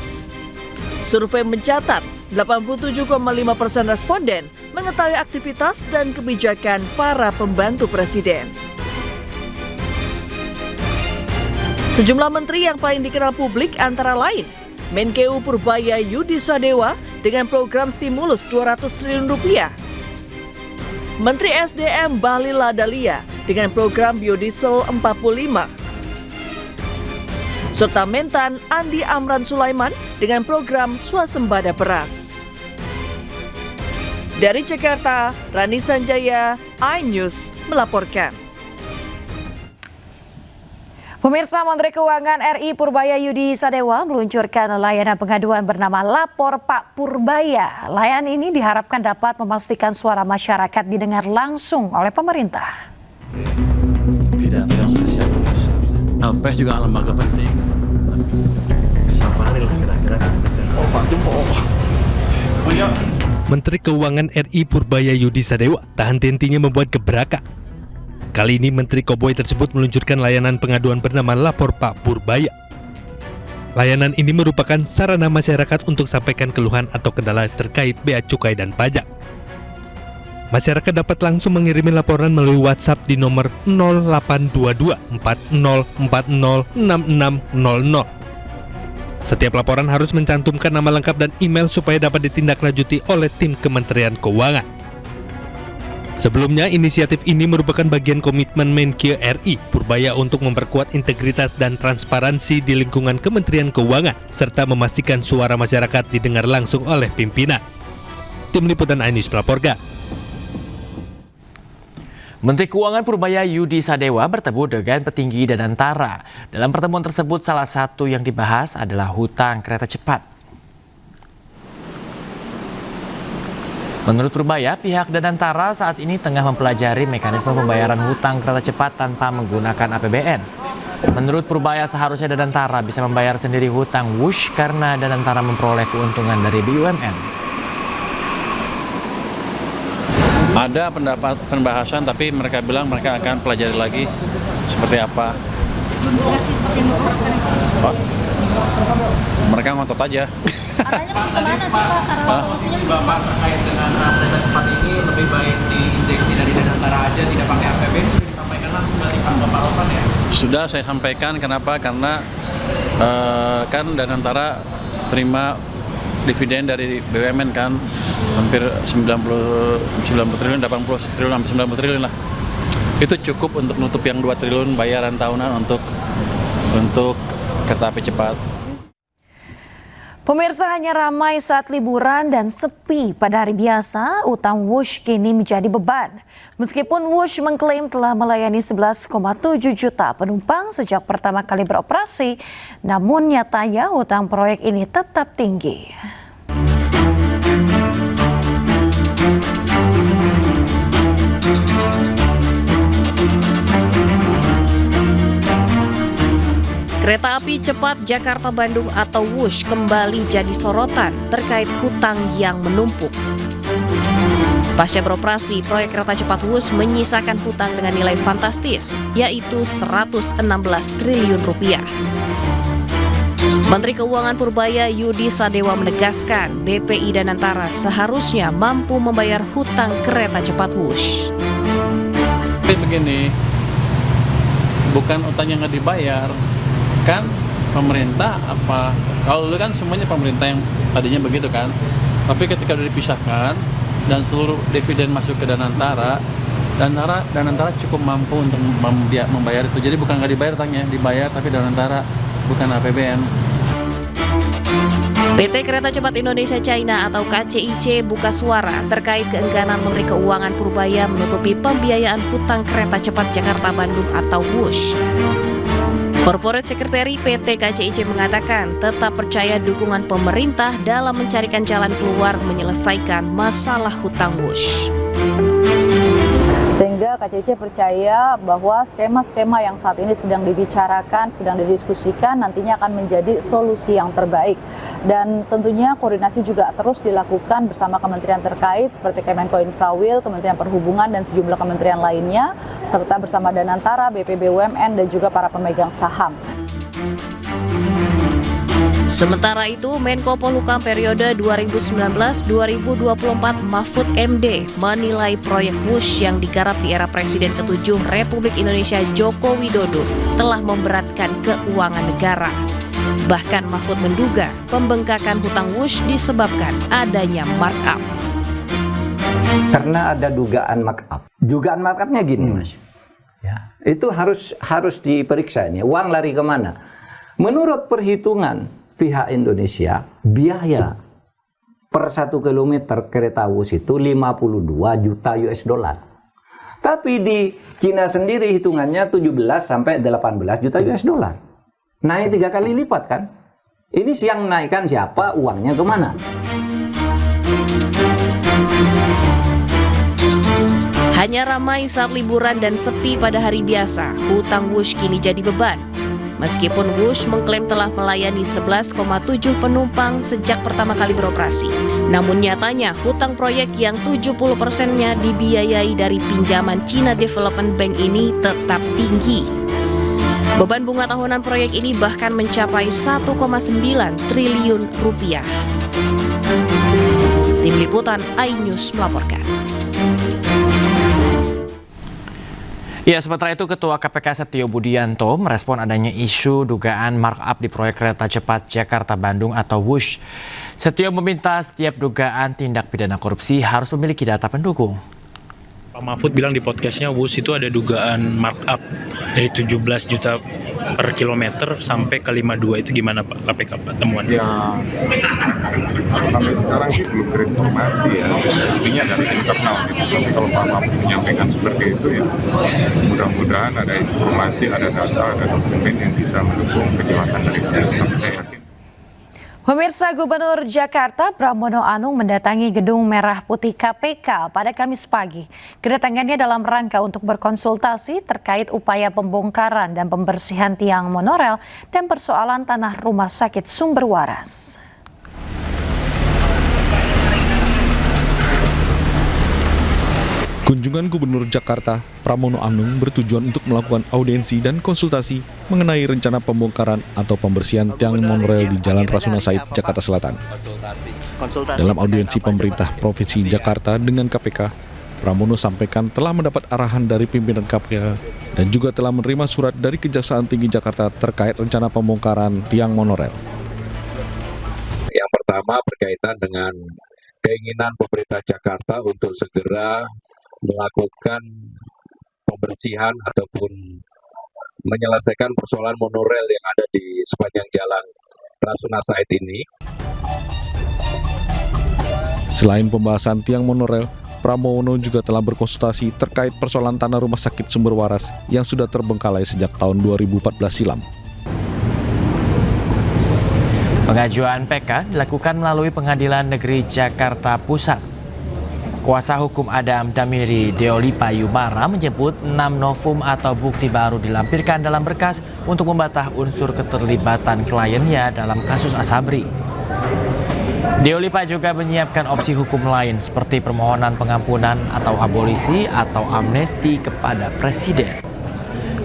S25: Survei mencatat 87,5% responden mengetahui aktivitas dan kebijakan para pembantu presiden. Sejumlah menteri yang paling dikenal publik antara lain Menkeu Purbaya Yudi Sadewa dengan program stimulus 200 triliun rupiah. Menteri SDM Bahlil Lahadalia dengan program biodiesel 45. Serta Mentan Andi Amran Sulaiman dengan program swasembada beras. Dari Jakarta, Rani Sanjaya, iNews melaporkan.
S5: Pemirsa, Menteri Keuangan RI Purbaya Yudi Sadewa meluncurkan layanan pengaduan bernama Lapor Pak Purbaya. Layanan ini diharapkan dapat memastikan suara masyarakat didengar langsung oleh pemerintah.
S27: Pidato yang spesial. LPS juga lembaga penting. Siapa hari lah kira-kira? Pak Jumbo.
S10: Menteri Keuangan RI Purbaya Yudi Sadewa tak henti-hentinya membuat gebrakan. Kali ini Menteri Koboi tersebut meluncurkan layanan pengaduan bernama Lapor Pak Purbaya. Layanan ini merupakan sarana masyarakat untuk sampaikan keluhan atau kendala terkait bea cukai dan pajak. Masyarakat dapat langsung mengirimi laporan melalui WhatsApp di nomor 0822 4040 6600. Setiap laporan harus mencantumkan nama lengkap dan email supaya dapat ditindaklanjuti oleh tim Kementerian Keuangan. Sebelumnya, inisiatif ini merupakan bagian komitmen Menkeu RI Purbaya untuk memperkuat integritas dan transparansi di lingkungan Kementerian Keuangan, serta memastikan suara masyarakat didengar langsung oleh pimpinan. Tim Liputan iNews melaporkan.
S7: Menteri Keuangan Purbaya Yudi Sadewa bertemu dengan petinggi Danantara. Dalam pertemuan tersebut, salah satu yang dibahas adalah hutang kereta cepat. Menurut Purbaya, pihak Danantara saat ini tengah mempelajari mekanisme pembayaran hutang kereta cepat tanpa menggunakan APBN. Menurut Purbaya, seharusnya Danantara bisa membayar sendiri hutang Wush karena Danantara memperoleh keuntungan dari BUMN.
S27: Ada pembahasan, tapi mereka bilang mereka akan pelajari lagi seperti apa. Pak, mereka ngotot aja.
S8: Arahnya kemana sih Pak? Arah solusinya Bapak terkait dengan kereta cepat ini lebih baik diinjeksi dari Danantara aja, tidak pakai APBN, sudah disampaikan langsung dari Pak Bapak Rosan ya?
S27: Sudah saya sampaikan, kenapa? Karena kan Danantara terima dividen dari BUMN kan hampir 90 triliun, 80 triliun, hampir 90 triliun lah. Itu cukup untuk nutup yang 2 triliun bayaran tahunan untuk kereta api cepat.
S5: Pemirsa, hanya ramai saat liburan dan sepi pada hari biasa, utang Wush kini menjadi beban. Meskipun Wush mengklaim telah melayani 11,7 juta penumpang sejak pertama kali beroperasi, namun nyatanya utang proyek ini tetap tinggi.
S14: Kereta api cepat Jakarta-Bandung atau Wush kembali jadi sorotan terkait hutang yang menumpuk. Pasca beroperasi, proyek kereta cepat Wush menyisakan hutang dengan nilai fantastis, yaitu 116 triliun rupiah. Menteri Keuangan Purbaya Yudi Sadewa menegaskan BPI Danantara seharusnya mampu membayar hutang kereta cepat Wush.
S27: Begini, bukan utang yang nggak dibayar. Kan pemerintah apa, kalau dulu kan semuanya pemerintah yang tadinya begitu kan, tapi ketika sudah dipisahkan dan seluruh dividen masuk ke Danantara cukup mampu untuk membayar itu. Jadi bukan nggak dibayar utangnya, dibayar tapi Danantara, bukan APBN.
S14: PT Kereta Cepat Indonesia China atau KCIC buka suara terkait keengganan Menteri Keuangan Purbaya menutupi pembiayaan hutang kereta cepat Jakarta-Bandung atau Wush. Corporate Secretary PT KCIC mengatakan tetap percaya dukungan pemerintah dalam mencarikan jalan keluar menyelesaikan masalah hutang Wush.
S13: Sehingga KCIC percaya bahwa skema-skema yang saat ini sedang dibicarakan, sedang didiskusikan nantinya akan menjadi solusi yang terbaik. Dan tentunya koordinasi juga terus dilakukan bersama kementerian terkait seperti Kemenko Infrawil, Kementerian Perhubungan dan sejumlah kementerian lainnya, serta bersama Danantara, BPBUMN dan juga para pemegang saham.
S14: Sementara itu, Menko Polhukam periode 2019-2024 Mahfud MD menilai proyek Wush yang digarap di era Presiden ke-7 Republik Indonesia Joko Widodo telah memberatkan keuangan negara. Bahkan Mahfud menduga pembengkakan hutang Wush disebabkan adanya markup.
S15: Karena ada dugaan markup. Dugaan markupnya gini, Mas. Ya, itu harus diperiksa ini. Uang lari kemana? Menurut perhitungan pihak Indonesia, biaya per 1 kilometer kereta Wush itu 52 juta US dollar. Tapi di Cina sendiri hitungannya 17 sampai 18 juta US dollar. Naik 3 kali lipat kan? Ini yang naikkan siapa, uangnya kemana?
S14: Hanya ramai saat liburan dan sepi pada hari biasa, hutang Wush kini jadi beban. Meskipun Wush mengklaim telah melayani 11,7 penumpang sejak pertama kali beroperasi. Namun nyatanya hutang proyek yang 70%-nya dibiayai dari pinjaman China Development Bank ini tetap tinggi. Beban bunga tahunan proyek ini bahkan mencapai 1,9 triliun rupiah. Tim Liputan iNews melaporkan.
S7: Ya, sementara itu Ketua KPK Setio Budianto merespon adanya isu dugaan markup di proyek kereta cepat Jakarta-Bandung atau WUSH. Setio meminta setiap dugaan tindak pidana korupsi harus memiliki data pendukung.
S26: Pak Mahfud bilang di podcastnya WUSH itu ada dugaan markup dari 17 juta per kilometer sampai ke 52, itu gimana Pak KPK Pak temuan?
S11: Ya, sampai sekarang sih belum terinformasi ya, intinya dari internal gitu. Tapi kalau Pak Mahfud menyampaikan seperti itu ya, mudah-mudahan ada informasi, ada data, ada dokumen yang bisa mendukung kejelasan dari itu. Tapi saya yakin.
S5: Pemirsa, Gubernur Jakarta Pramono Anung mendatangi Gedung Merah Putih KPK pada Kamis pagi. Kedatangannya dalam rangka untuk berkonsultasi terkait upaya pembongkaran dan pembersihan tiang monorel dan persoalan tanah Rumah Sakit Sumber Waras.
S16: Kunjungan Gubernur Jakarta Pramono Anung bertujuan untuk melakukan audiensi dan konsultasi mengenai rencana pembongkaran atau pembersihan tiang monorail di Jalan Rasuna Said, Jakarta Selatan. Dalam audiensi pemerintah Provinsi Jakarta dengan KPK, Pramono sampaikan telah mendapat arahan dari pimpinan KPK dan juga telah menerima surat dari Kejaksaan Tinggi Jakarta terkait rencana pembongkaran tiang monorail.
S2: Yang pertama berkaitan dengan keinginan pemerintah Jakarta untuk segera melakukan pembersihan ataupun menyelesaikan persoalan monorail yang ada di sepanjang jalan Rasuna Said ini.
S16: Selain pembahasan tiang monorail, Pramono juga telah berkonsultasi terkait persoalan tanah Rumah Sakit Sumber Waras yang sudah terbengkalai sejak tahun 2014 silam.
S7: Pengajuan PK dilakukan melalui Pengadilan Negeri Jakarta Pusat. Kuasa hukum Adam Damiri Deolipa Yubara menyebut 6 novum atau bukti baru dilampirkan dalam berkas untuk membantah unsur keterlibatan kliennya dalam kasus Asabri. Deolipa juga menyiapkan opsi hukum lain seperti permohonan pengampunan atau abolisi atau amnesti kepada Presiden.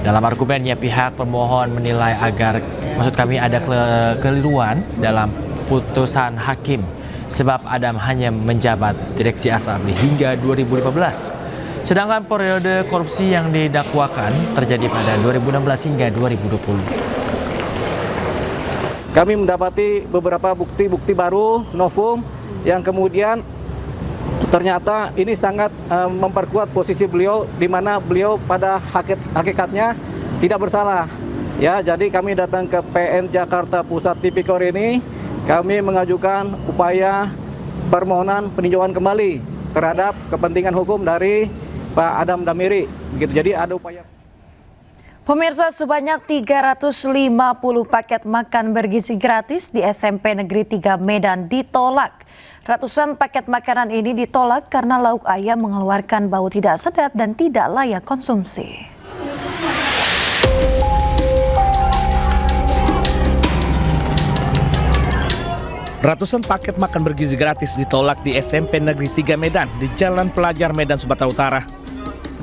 S7: Dalam argumennya, pihak pemohon menilai ada kekeliruan dalam putusan hakim sebab Adam hanya menjabat direksi Asabri hingga 2015. Sedangkan periode korupsi yang didakwakan terjadi pada 2016 hingga 2020.
S17: Kami mendapati beberapa bukti-bukti baru novum yang kemudian ternyata ini sangat memperkuat posisi beliau, di mana beliau pada hakikatnya tidak bersalah. Ya, jadi kami datang ke PN Jakarta Pusat Tipikor ini, kami mengajukan upaya permohonan peninjauan kembali terhadap kepentingan hukum dari Pak Adam Damiri. Begitu. Jadi ada upaya.
S5: Pemirsa, sebanyak 350 paket makan bergizi gratis di SMP Negeri 3 Medan ditolak. Ratusan paket makanan ini ditolak karena lauk ayam mengeluarkan bau tidak sedap dan tidak layak konsumsi.
S10: Ratusan paket makan bergizi gratis ditolak di SMP Negeri 3 Medan di Jalan Pelajar Medan, Sumatera Utara.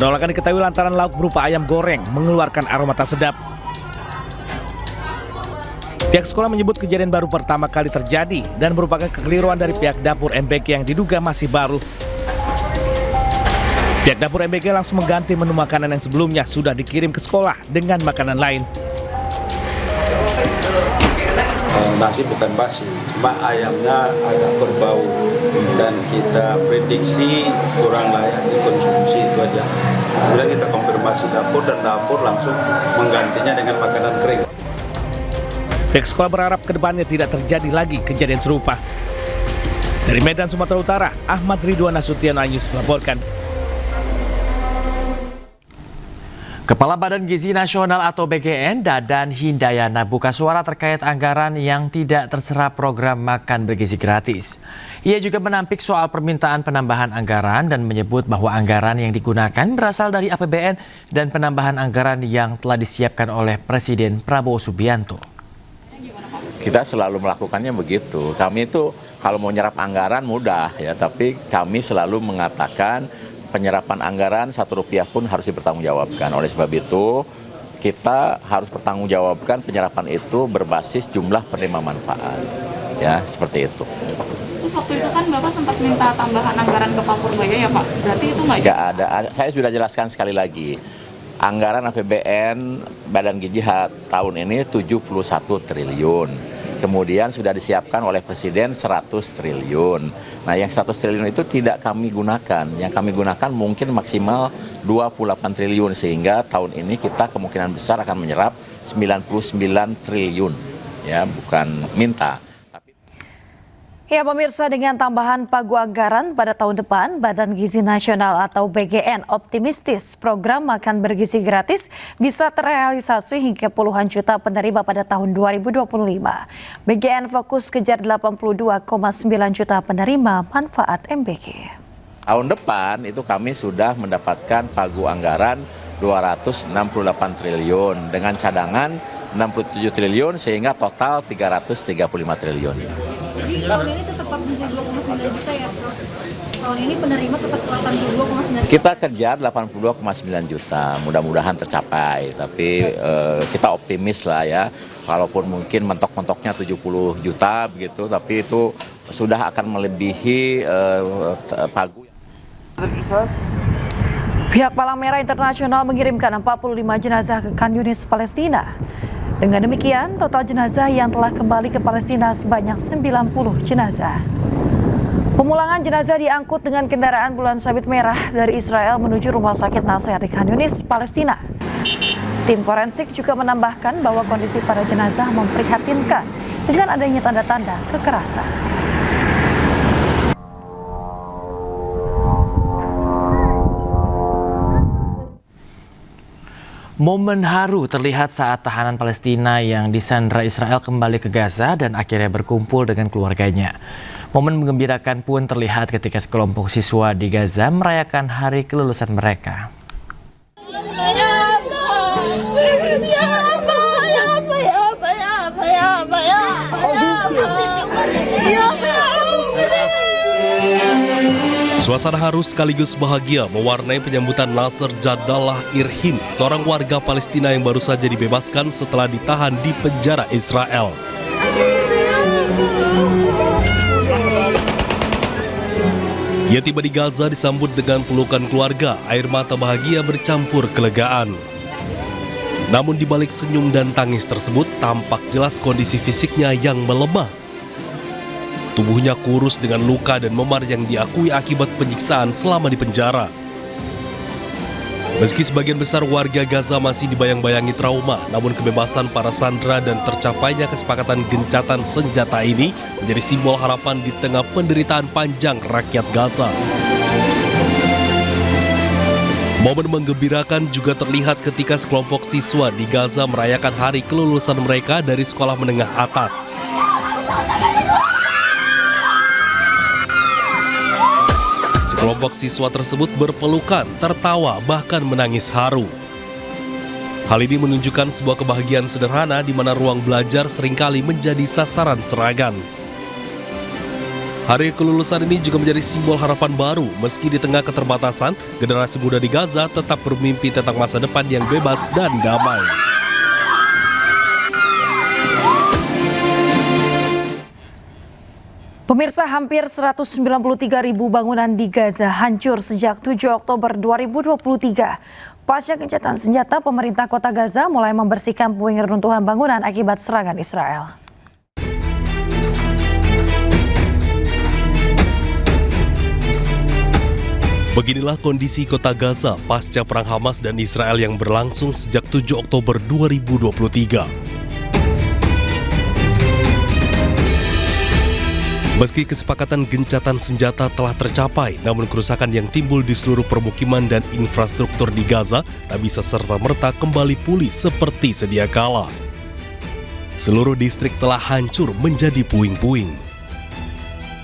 S10: Penolakan diketahui lantaran lauk berupa ayam goreng mengeluarkan aroma tak sedap. Pihak sekolah menyebut kejadian baru pertama kali terjadi dan merupakan kekeliruan dari pihak dapur MBK yang diduga masih baru. Pihak dapur MBK langsung mengganti menu makanan yang sebelumnya sudah dikirim ke sekolah dengan makanan lain.
S18: Nasi bukan basi, cuma ayamnya agak berbau dan kita prediksi kurang layak dikonsumsi, itu aja. Kemudian kita konfirmasi dapur dan dapur langsung menggantinya dengan makanan kering.
S10: Pihak sekolah berharap kedepannya tidak terjadi lagi kejadian serupa. Dari Medan, Sumatera Utara, Ahmad Ridwan Nasution Anyus melaporkan.
S7: Kepala Badan Gizi Nasional atau BGN, Dadan Hindayana, buka suara terkait anggaran yang tidak terserap program makan bergizi gratis. Ia juga menampik soal permintaan penambahan anggaran dan menyebut bahwa anggaran yang digunakan berasal dari APBN dan penambahan anggaran yang telah disiapkan oleh Presiden Prabowo Subianto.
S19: Kita selalu melakukannya begitu. Kami itu kalau mau nyerap anggaran mudah ya, tapi kami selalu mengatakan penyerapan anggaran Rp1 pun harus dipertanggungjawabkan. Oleh sebab itu, kita harus pertanggungjawabkan penyerapan itu berbasis jumlah penerima manfaat. Ya, seperti itu.
S20: Terus waktu itu kan Bapak sempat minta tambahan anggaran ke Pak Purbaya ya Pak? Berarti itu nggak
S19: ada. Saya sudah jelaskan sekali lagi. Anggaran APBN Badan Gizi tahun ini 71 triliun. Kemudian sudah disiapkan oleh Presiden 100 triliun. Nah, yang 100 triliun itu tidak kami gunakan. Yang kami gunakan mungkin maksimal 28 triliun, sehingga tahun ini kita kemungkinan besar akan menyerap 99 triliun. Ya, bukan minta.
S5: Ya pemirsa, dengan tambahan pagu anggaran pada tahun depan, Badan Gizi Nasional atau BGN optimistis program makan bergizi gratis bisa terrealisasi hingga puluhan juta penerima pada tahun 2025. BGN fokus kejar 82,9 juta penerima manfaat MBG.
S19: Tahun depan itu kami sudah mendapatkan pagu anggaran 268 triliun dengan cadangan 67 triliun sehingga total 335 triliun.
S12: Jadi tahun ini tetap 82,9 juta ya, Prof? Tahun ini penerima tetap 82,9 juta?
S19: Kita kejar 82,9 juta, mudah-mudahan tercapai. Tapi kita optimis lah ya, walaupun mungkin mentok-mentoknya 70 juta begitu, tapi itu sudah akan melebihi pagu.
S5: Pihak Palang Merah Internasional mengirimkan 45 jenazah ke Khan Yunis, Palestina. Dengan demikian, total jenazah yang telah kembali ke Palestina sebanyak 90 jenazah. Pemulangan jenazah diangkut dengan kendaraan bulan sabit merah dari Israel menuju Rumah Sakit Nasser di Khan Yunis, Palestina. Tim forensik juga menambahkan bahwa kondisi para jenazah memprihatinkan dengan adanya tanda-tanda kekerasan.
S7: Momen haru terlihat saat tahanan Palestina yang disandra Israel kembali ke Gaza dan akhirnya berkumpul dengan keluarganya. Momen menggembirakan pun terlihat ketika sekelompok siswa di Gaza merayakan hari kelulusan mereka.
S10: Suasana haru sekaligus bahagia mewarnai penyambutan Nasser Jadallah Irhin, seorang warga Palestina yang baru saja dibebaskan setelah ditahan di penjara Israel. Ia tiba di Gaza disambut dengan pelukan keluarga, air mata bahagia bercampur kelegaan. Namun di balik senyum dan tangis tersebut tampak jelas kondisi fisiknya yang melemah. Tubuhnya kurus dengan luka dan memar yang diakui akibat penyiksaan selama di penjara. Meski sebagian besar warga Gaza masih dibayang-bayangi trauma, namun kebebasan para sandera dan tercapainya kesepakatan gencatan senjata ini menjadi simbol harapan di tengah penderitaan panjang rakyat Gaza. Momen menggembirakan juga terlihat ketika sekelompok siswa di Gaza merayakan hari kelulusan mereka dari sekolah menengah atas. Kelompok siswa tersebut berpelukan, tertawa, bahkan menangis haru. Hal ini menunjukkan sebuah kebahagiaan sederhana di mana ruang belajar seringkali menjadi sasaran serangan. Hari kelulusan ini juga menjadi simbol harapan baru, meski di tengah keterbatasan, generasi muda di Gaza tetap bermimpi tentang masa depan yang bebas dan damai.
S5: Pemirsa, hampir 193.000 bangunan di Gaza hancur sejak 7 Oktober 2023. Pasca gencatan senjata, pemerintah kota Gaza mulai membersihkan puing reruntuhan bangunan akibat serangan Israel.
S10: Beginilah kondisi kota Gaza pasca perang Hamas dan Israel yang berlangsung sejak 7 Oktober 2023. Meski kesepakatan gencatan senjata telah tercapai, namun kerusakan yang timbul di seluruh permukiman dan infrastruktur di Gaza tak bisa serta-merta kembali pulih seperti sedia kala. Seluruh distrik telah hancur menjadi puing-puing.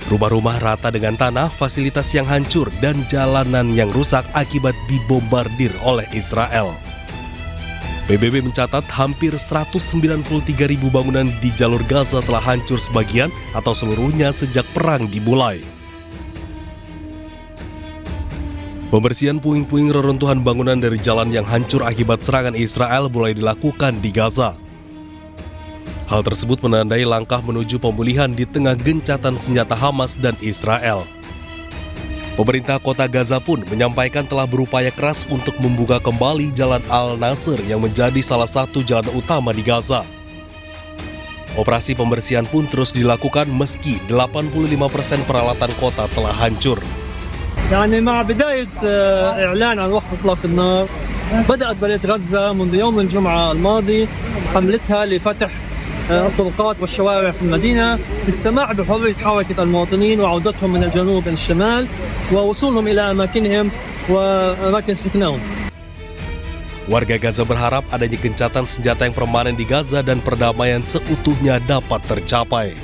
S10: Rumah-rumah rata dengan tanah, fasilitas yang hancur, dan jalanan yang rusak akibat dibombardir oleh Israel. PBB mencatat hampir 193.000 bangunan di jalur Gaza telah hancur sebagian atau seluruhnya sejak perang dimulai. Pembersihan puing-puing reruntuhan bangunan dari jalan yang hancur akibat serangan Israel mulai dilakukan di Gaza. Hal tersebut menandai langkah menuju pemulihan di tengah gencatan senjata Hamas dan Israel.
S1: Pemerintah kota Gaza pun menyampaikan telah berupaya keras untuk membuka kembali Jalan Al-Nasr yang menjadi salah satu jalan utama di Gaza. Operasi pembersihan pun terus dilakukan meski 85% peralatan kota telah hancur.
S3: يعني مع بداية إعلان عن وقف إطلاق النار بدأت بلدية غزة منذ يوم الجمعة الماضي حملتها لفتح الطرقات والشوارع في المدينة للسماح بحرية حركة المواطنين وعودتهم من الجنوب إلى الشمال ووصولهم إلى أماكنهم وأماكن سكنهم.
S1: Warga Gaza berharap adanya gencatan senjata yang permanen di Gaza dan perdamaian seutuhnya dapat tercapai.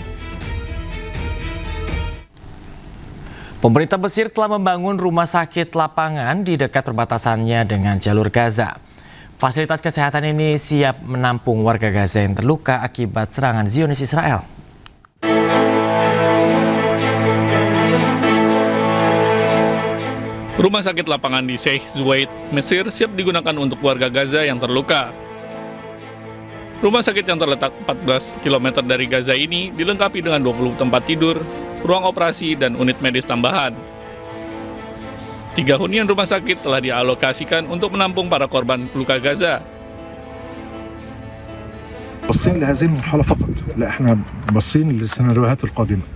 S7: Pemerintah Mesir telah membangun rumah sakit lapangan di dekat perbatasannya dengan jalur Gaza. Fasilitas kesehatan ini siap menampung warga Gaza yang terluka akibat serangan Zionis Israel.
S6: Rumah sakit lapangan di Sheikh Zayed, Mesir siap digunakan untuk warga Gaza yang terluka. Rumah sakit yang terletak 14 km dari Gaza ini dilengkapi dengan 20 tempat tidur, ruang operasi, dan unit medis tambahan. 3 hunian rumah sakit telah dialokasikan untuk menampung para korban luka Gaza.
S21: باصين لهذه المرحلة فقط، لا احنا باصين للسيناريوهات القادمة.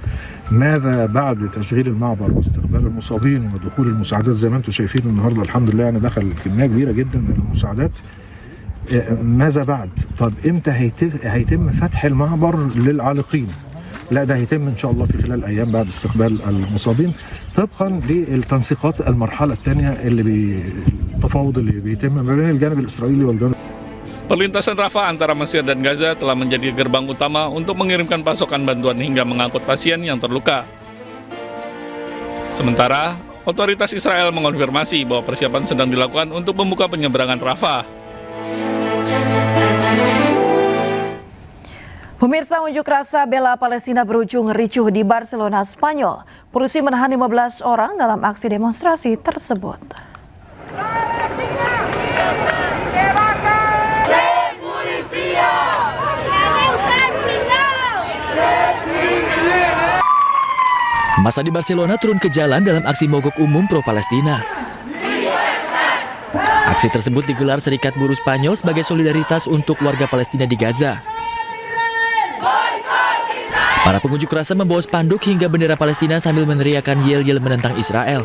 S21: ماذا بعد تشغيل المعبر واستقبال المصابين ودخول المساعدات زي ما انتم شايفين النهارده الحمد لله يعني دخل كمية كبيرة جدا من المساعدات. ماذا بعد؟ طب امتى هيتم فتح المعبر للعالقين؟ لا ده هيتم ان شاء الله في خلال ايام بعد استقبال المصابين طبقا للتنسيقات المرحلة الثانية التفاوض اللي بيتم ما بين الجانب الاسرائيلي والجانب.
S6: Perlintasan Rafah antara Mesir dan Gaza telah menjadi gerbang utama untuk mengirimkan pasokan bantuan hingga mengangkut pasien yang terluka. Sementara, otoritas Israel mengonfirmasi bahwa persiapan sedang dilakukan untuk membuka penyeberangan Rafah.
S5: Pemirsa, unjuk rasa bela Palestina berujung ricuh di Barcelona, Spanyol. Polisi menahan 15 orang dalam aksi demonstrasi tersebut.
S22: Massa di Barcelona turun ke jalan dalam aksi mogok umum pro-Palestina. Aksi tersebut digelar Serikat Buruh Spanyol sebagai solidaritas untuk warga Palestina di Gaza. Para pengunjuk rasa membawa spanduk hingga bendera Palestina sambil meneriakkan yel-yel menentang Israel.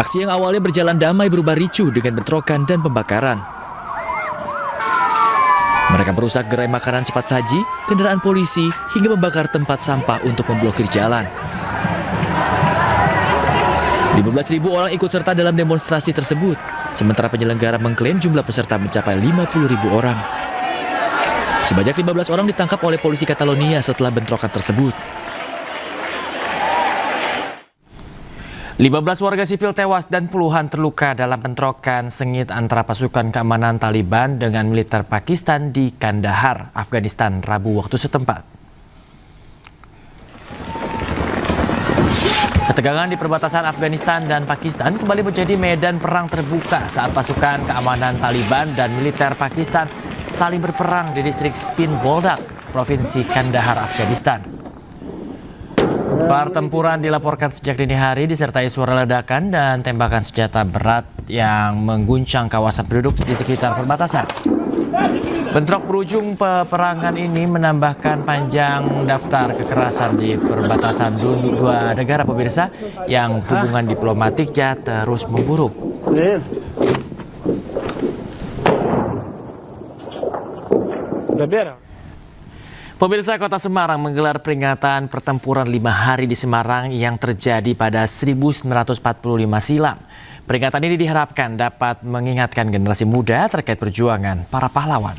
S22: Aksi yang awalnya berjalan damai berubah ricuh dengan bentrokan dan pembakaran. Mereka merusak gerai makanan cepat saji, kendaraan polisi, hingga membakar tempat sampah untuk memblokir jalan. 15.000 orang ikut serta dalam demonstrasi tersebut, sementara penyelenggara mengklaim jumlah peserta mencapai 50.000 orang. Sebanyak 15 orang ditangkap oleh polisi Catalonia setelah bentrokan tersebut.
S7: 15 warga sipil tewas dan puluhan terluka dalam bentrokan sengit antara pasukan keamanan Taliban dengan militer Pakistan di Kandahar, Afghanistan, Rabu waktu setempat. Ketegangan di perbatasan Afghanistan dan Pakistan kembali menjadi medan perang terbuka saat pasukan keamanan Taliban dan militer Pakistan saling berperang di distrik Spin Boldak, Provinsi Kandahar, Afghanistan. Pertempuran dilaporkan sejak dini hari disertai suara ledakan dan tembakan senjata berat yang mengguncang kawasan penduduk di sekitar perbatasan. Bentrok berujung peperangan ini menambahkan panjang daftar kekerasan di perbatasan dua negara pemirsa yang hubungan diplomatiknya terus memburuk. Pemirsa, Kota Semarang menggelar peringatan pertempuran 5 hari di Semarang yang terjadi pada 1945 silam. Peringatan ini diharapkan dapat mengingatkan generasi muda terkait perjuangan para pahlawan.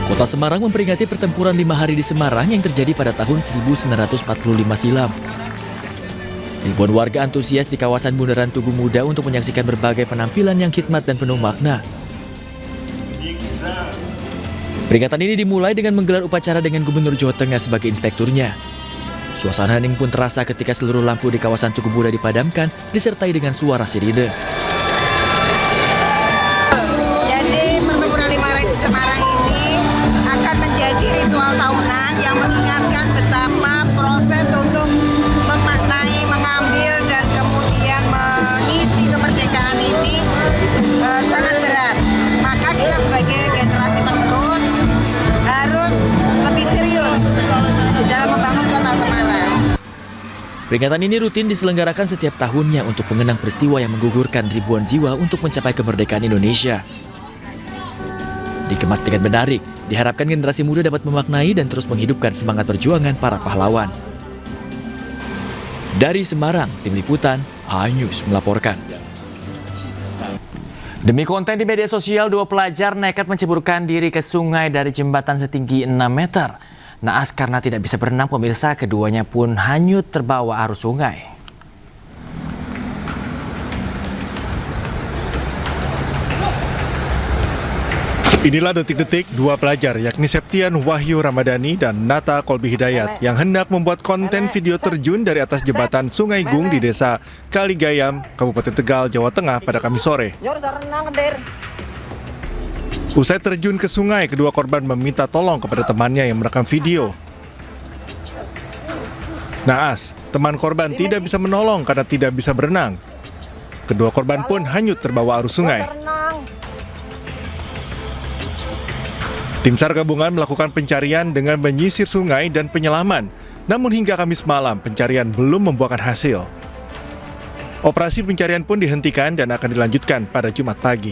S22: Kota Semarang memperingati pertempuran 5 hari di Semarang yang terjadi pada tahun 1945 silam. Ribuan warga antusias di kawasan Bundaran Tugu Muda untuk menyaksikan berbagai penampilan yang khidmat dan penuh makna. Peringatan ini dimulai dengan menggelar upacara dengan Gubernur Jawa Tengah sebagai inspekturnya. Suasana hening pun terasa ketika seluruh lampu di kawasan Tugu Muda dipadamkan, disertai dengan suara sirine.
S23: Jadi pertempuran 5 hari di
S22: Peringatan ini rutin diselenggarakan setiap tahunnya untuk mengenang peristiwa yang menggugurkan ribuan jiwa untuk mencapai kemerdekaan Indonesia. Dikemas dengan menarik, diharapkan generasi muda dapat memaknai dan terus menghidupkan semangat perjuangan para pahlawan. Dari Semarang, Tim Liputan, iNews melaporkan. Demi konten di media sosial, 2 pelajar nekat menceburkan diri ke sungai dari jembatan setinggi 6 meter. Naas karena tidak bisa berenang, pemirsa, keduanya pun hanyut terbawa arus sungai.
S16: Inilah detik-detik 2 pelajar yakni Septian Wahyu Ramadhani dan Nata Kolbi Hidayat yang hendak membuat konten video terjun dari atas jembatan Sungai Gung di Desa Kaligayam, Kabupaten Tegal, Jawa Tengah pada Kamis sore. Usai terjun ke sungai, kedua korban meminta tolong kepada temannya yang merekam video. Naas, teman korban tidak bisa menolong karena tidak bisa berenang. Kedua korban pun hanyut terbawa arus sungai. Tim SAR gabungan melakukan pencarian dengan menyisir sungai dan penyelaman. Namun hingga Kamis malam, pencarian belum membuahkan hasil. Operasi pencarian pun dihentikan dan akan dilanjutkan pada Jumat pagi.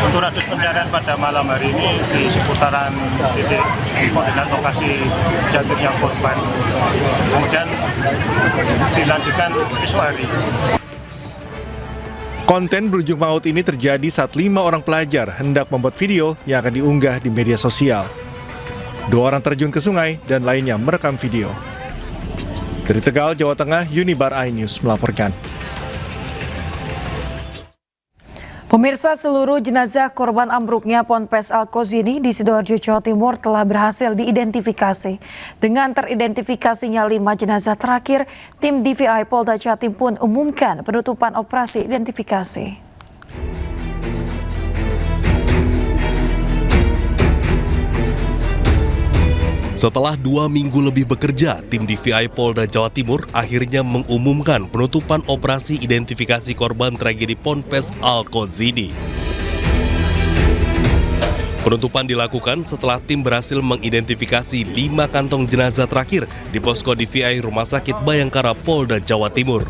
S4: Untuk radius pencarian pada malam hari ini di seputaran titik koordinat lokasi jatuhnya korban. Kemudian dilanjutkan esok hari.
S16: Konten berujung maut ini terjadi saat 5 orang pelajar hendak membuat video yang akan diunggah di media sosial. 2 orang terjun ke sungai dan lainnya merekam video. Dari Tegal, Jawa Tengah, Unibar iNews melaporkan.
S5: Pemirsa, seluruh jenazah korban ambruknya Ponpes Al-Kozini di Sidoarjo, Jawa Timur telah berhasil diidentifikasi. Dengan teridentifikasinya 5 jenazah terakhir, tim DVI Polda Jatim pun umumkan penutupan operasi identifikasi.
S1: Setelah 2 minggu lebih bekerja, tim DVI Polda Jawa Timur akhirnya mengumumkan penutupan operasi identifikasi korban tragedi Ponpes Al-Kozini. Penutupan dilakukan setelah tim berhasil mengidentifikasi 5 kantong jenazah terakhir di posko DVI Rumah Sakit Bayangkara Polda Jawa Timur.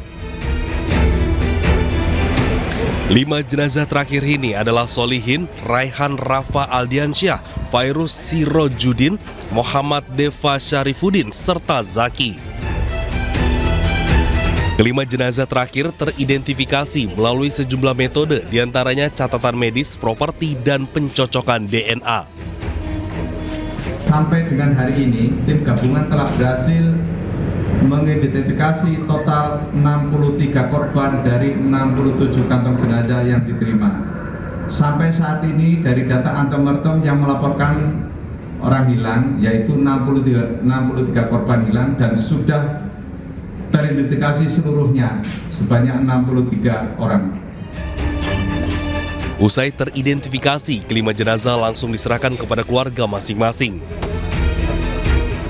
S1: 5 jenazah terakhir ini adalah Solihin, Raihan Rafa Aldiansyah, Fairuz Sirojudin, Muhammad Deva Syarifuddin, serta Zaki. Kelima jenazah terakhir teridentifikasi melalui sejumlah metode, diantaranya catatan medis, properti, dan pencocokan DNA.
S8: Sampai dengan hari ini, tim gabungan telah berhasil mengidentifikasi total 63 korban dari 67 kantong jenazah yang diterima. Sampai saat ini dari data antemortem yang melaporkan orang hilang yaitu 63 korban hilang dan sudah teridentifikasi seluruhnya sebanyak 63 orang.
S1: Usai teridentifikasi, kelima jenazah langsung diserahkan kepada keluarga masing-masing.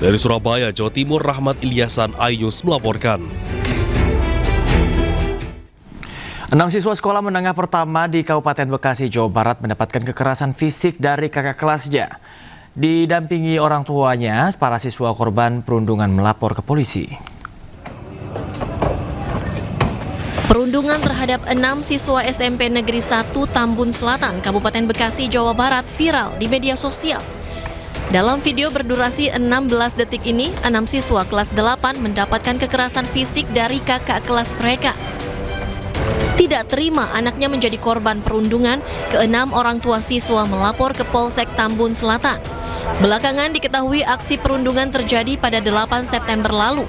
S1: Dari Surabaya, Jawa Timur, Rahmat Ilyasan, iNews melaporkan.
S7: 6 siswa sekolah menengah pertama di Kabupaten Bekasi, Jawa Barat mendapatkan kekerasan fisik dari kakak kelasnya. Didampingi orang tuanya, para siswa korban perundungan melapor ke polisi.
S14: Perundungan terhadap 6 siswa SMP Negeri 1 Tambun Selatan, Kabupaten Bekasi, Jawa Barat viral di media sosial. Dalam video berdurasi 16 detik ini, 6 siswa kelas 8 mendapatkan kekerasan fisik dari kakak kelas mereka. Tidak terima anaknya menjadi korban perundungan, ke-6 orang tua siswa melapor ke Polsek Tambun Selatan. Belakangan diketahui aksi perundungan terjadi pada 8 September lalu.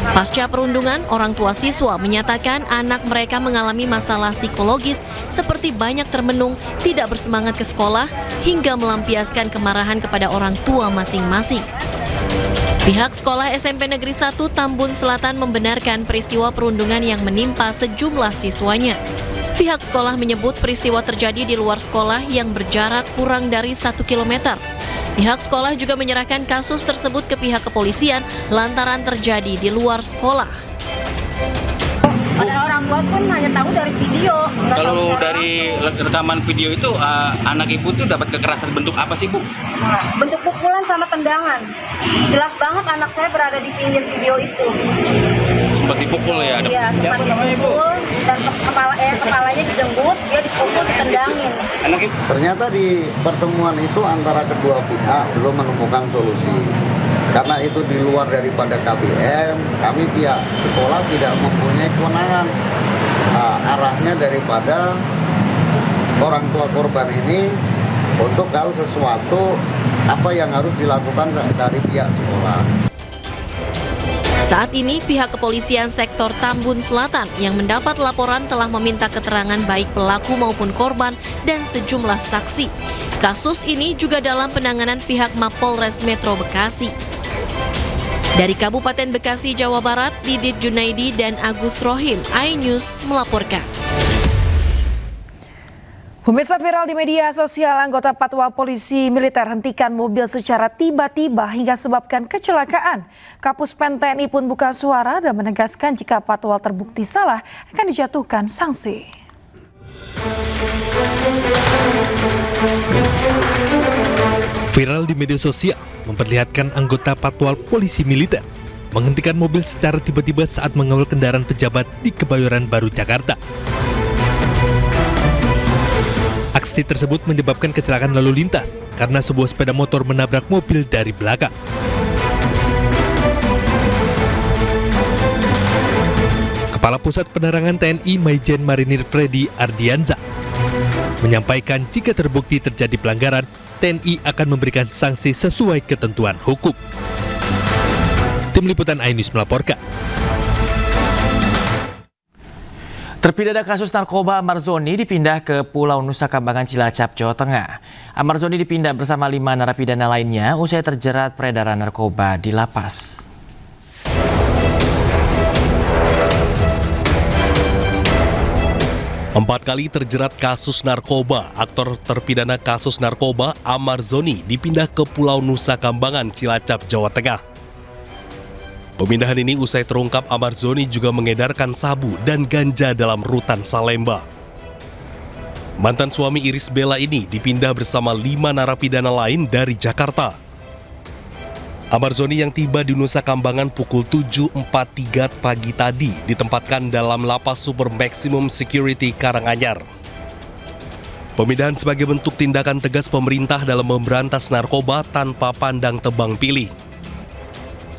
S14: Pasca perundungan, orang tua siswa menyatakan anak mereka mengalami masalah psikologis seperti banyak termenung, tidak bersemangat ke sekolah, hingga melampiaskan kemarahan kepada orang tua masing-masing. Pihak sekolah SMP Negeri 1 Tambun Selatan membenarkan peristiwa perundungan yang menimpa sejumlah siswanya. Pihak sekolah menyebut peristiwa terjadi di luar sekolah yang berjarak kurang dari 1 km. Pihak sekolah juga menyerahkan kasus tersebut ke pihak kepolisian lantaran terjadi di luar sekolah.
S12: Pada orang tua pun hanya tahu dari video.
S9: Kalau dari rekaman video itu anak ibu tuh dapat kekerasan bentuk apa sih, Bu?
S12: Bentuk pukulan sama tendangan. Jelas banget anak saya berada di pinggir video itu.
S9: Sempat dipukul ya?
S12: Iya, sempat dipukul dan kepalanya dijenggut, dia dipukul, ditendangin.
S13: Ternyata di pertemuan itu antara kedua pihak belum menemukan solusi. Karena itu di luar daripada KBM, kami pihak sekolah tidak mempunyai kewenangan. Arahnya daripada orang tua korban ini untuk kalau sesuatu apa yang harus dilakukan dari pihak sekolah.
S14: Saat ini pihak kepolisian sektor Tambun Selatan yang mendapat laporan telah meminta keterangan baik pelaku maupun korban dan sejumlah saksi. Kasus ini juga dalam penanganan pihak Mapolres Metro Bekasi. Dari Kabupaten Bekasi, Jawa Barat, Didit Junaidi dan Agus Rohim, iNews melaporkan.
S5: Pemirsa, viral di media sosial, anggota Patwal Polisi Militer hentikan mobil secara tiba-tiba hingga sebabkan kecelakaan. Kapus Pen TNI pun buka suara dan menegaskan jika Patwal terbukti salah akan dijatuhkan sanksi.
S10: Viral di media sosial memperlihatkan anggota Patwal Polisi Militer menghentikan mobil secara tiba-tiba saat mengawal kendaraan pejabat di Kebayoran Baru, Jakarta. Aksi tersebut menyebabkan kecelakaan lalu lintas karena sebuah sepeda motor menabrak mobil dari belakang. Kepala Pusat Penerangan TNI Maijen Marinir Freddy Ardianza menyampaikan jika terbukti terjadi pelanggaran, TNI akan memberikan sanksi sesuai ketentuan hukum. Tim Liputan iNews melaporkan.
S7: Terpidana kasus narkoba Amar Zoni dipindah ke Pulau Nusa Kambangan, Cilacap, Jawa Tengah. Amar Zoni dipindah bersama 5 narapidana lainnya usai terjerat peredaran narkoba di lapas.
S1: Empat kali terjerat kasus narkoba, aktor terpidana kasus narkoba Amar Zoni dipindah ke Pulau Nusa Kambangan, Cilacap, Jawa Tengah. Pemindahan ini usai terungkap Amar Zoni juga mengedarkan sabu dan ganja dalam rutan Salemba. Mantan suami Iris Bella ini dipindah bersama 5 narapidana lain dari Jakarta. Amar Zoni yang tiba di Nusa Kambangan pukul 7.43 pagi tadi ditempatkan dalam lapas super maximum security Karanganyar. Pemindahan sebagai bentuk tindakan tegas pemerintah dalam memberantas narkoba tanpa pandang tebang pilih.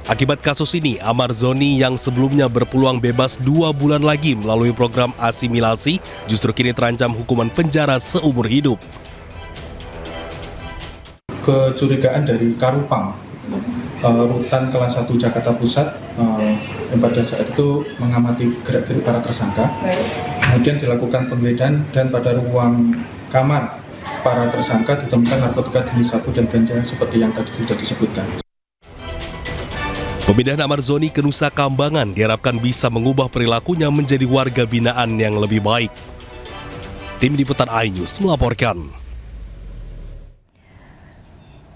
S1: Akibat kasus ini, Amar Zoni yang sebelumnya berpeluang bebas 2 bulan lagi melalui program asimilasi justru kini terancam hukuman penjara seumur hidup.
S15: Kecurigaan dari Karupang, rutan kelas 1 Jakarta Pusat, yang pada saat itu mengamati gerak-gerik para tersangka. Kemudian dilakukan penggeledahan dan pada ruang kamar para tersangka ditemukan narkotika jenis sabu dan ganja seperti yang tadi sudah disebutkan.
S1: Pemindahan Amar Zoni ke Nusa Kambangan diharapkan bisa mengubah perilakunya menjadi warga binaan yang lebih baik. Tim Liputan iNews melaporkan.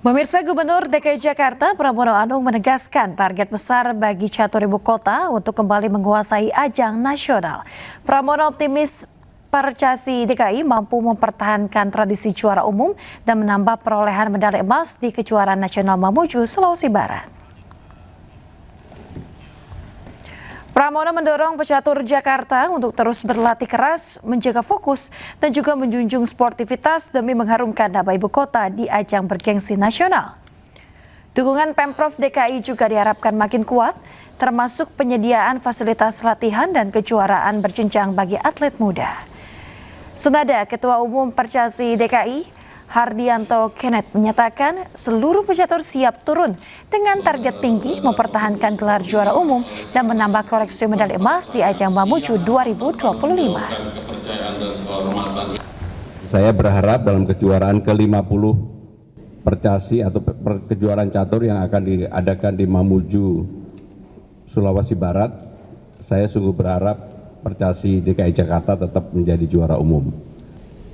S5: Pemirsa, Gubernur DKI Jakarta Pramono Anung menegaskan target besar bagi catur ibu kota untuk kembali menguasai ajang nasional. Pramono optimis Percasi DKI mampu mempertahankan tradisi juara umum dan menambah perolehan medali emas di kejuaraan nasional Mamuju, Sulawesi Barat. Pramono mendorong pecatur Jakarta untuk terus berlatih keras, menjaga fokus, dan juga menjunjung sportivitas demi mengharumkan nama ibu kota di ajang bergengsi nasional. Dukungan Pemprov DKI juga diharapkan makin kuat, termasuk penyediaan fasilitas latihan dan kejuaraan berjenjang bagi atlet muda. Senada Ketua Umum Percasi DKI, Hardianto Kenneth menyatakan seluruh pecatur siap turun dengan target tinggi mempertahankan gelar juara umum dan menambah koleksi medali emas di ajang Mamuju 2025.
S2: Saya berharap dalam kejuaraan ke-50 Percasi atau kejuaraan catur yang akan diadakan di Mamuju, Sulawesi Barat, saya sungguh berharap Percasi DKI Jakarta tetap menjadi juara umum.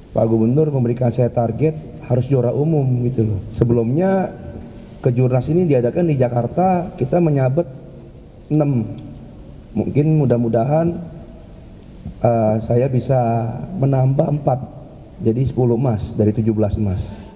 S23: Pak Gubernur memberikan saya target harus juara umum gitu loh. Sebelumnya kejurnas ini diadakan di Jakarta, kita menyabet 6. Mungkin mudah-mudahan saya bisa menambah 4, jadi 10 emas dari 17 emas.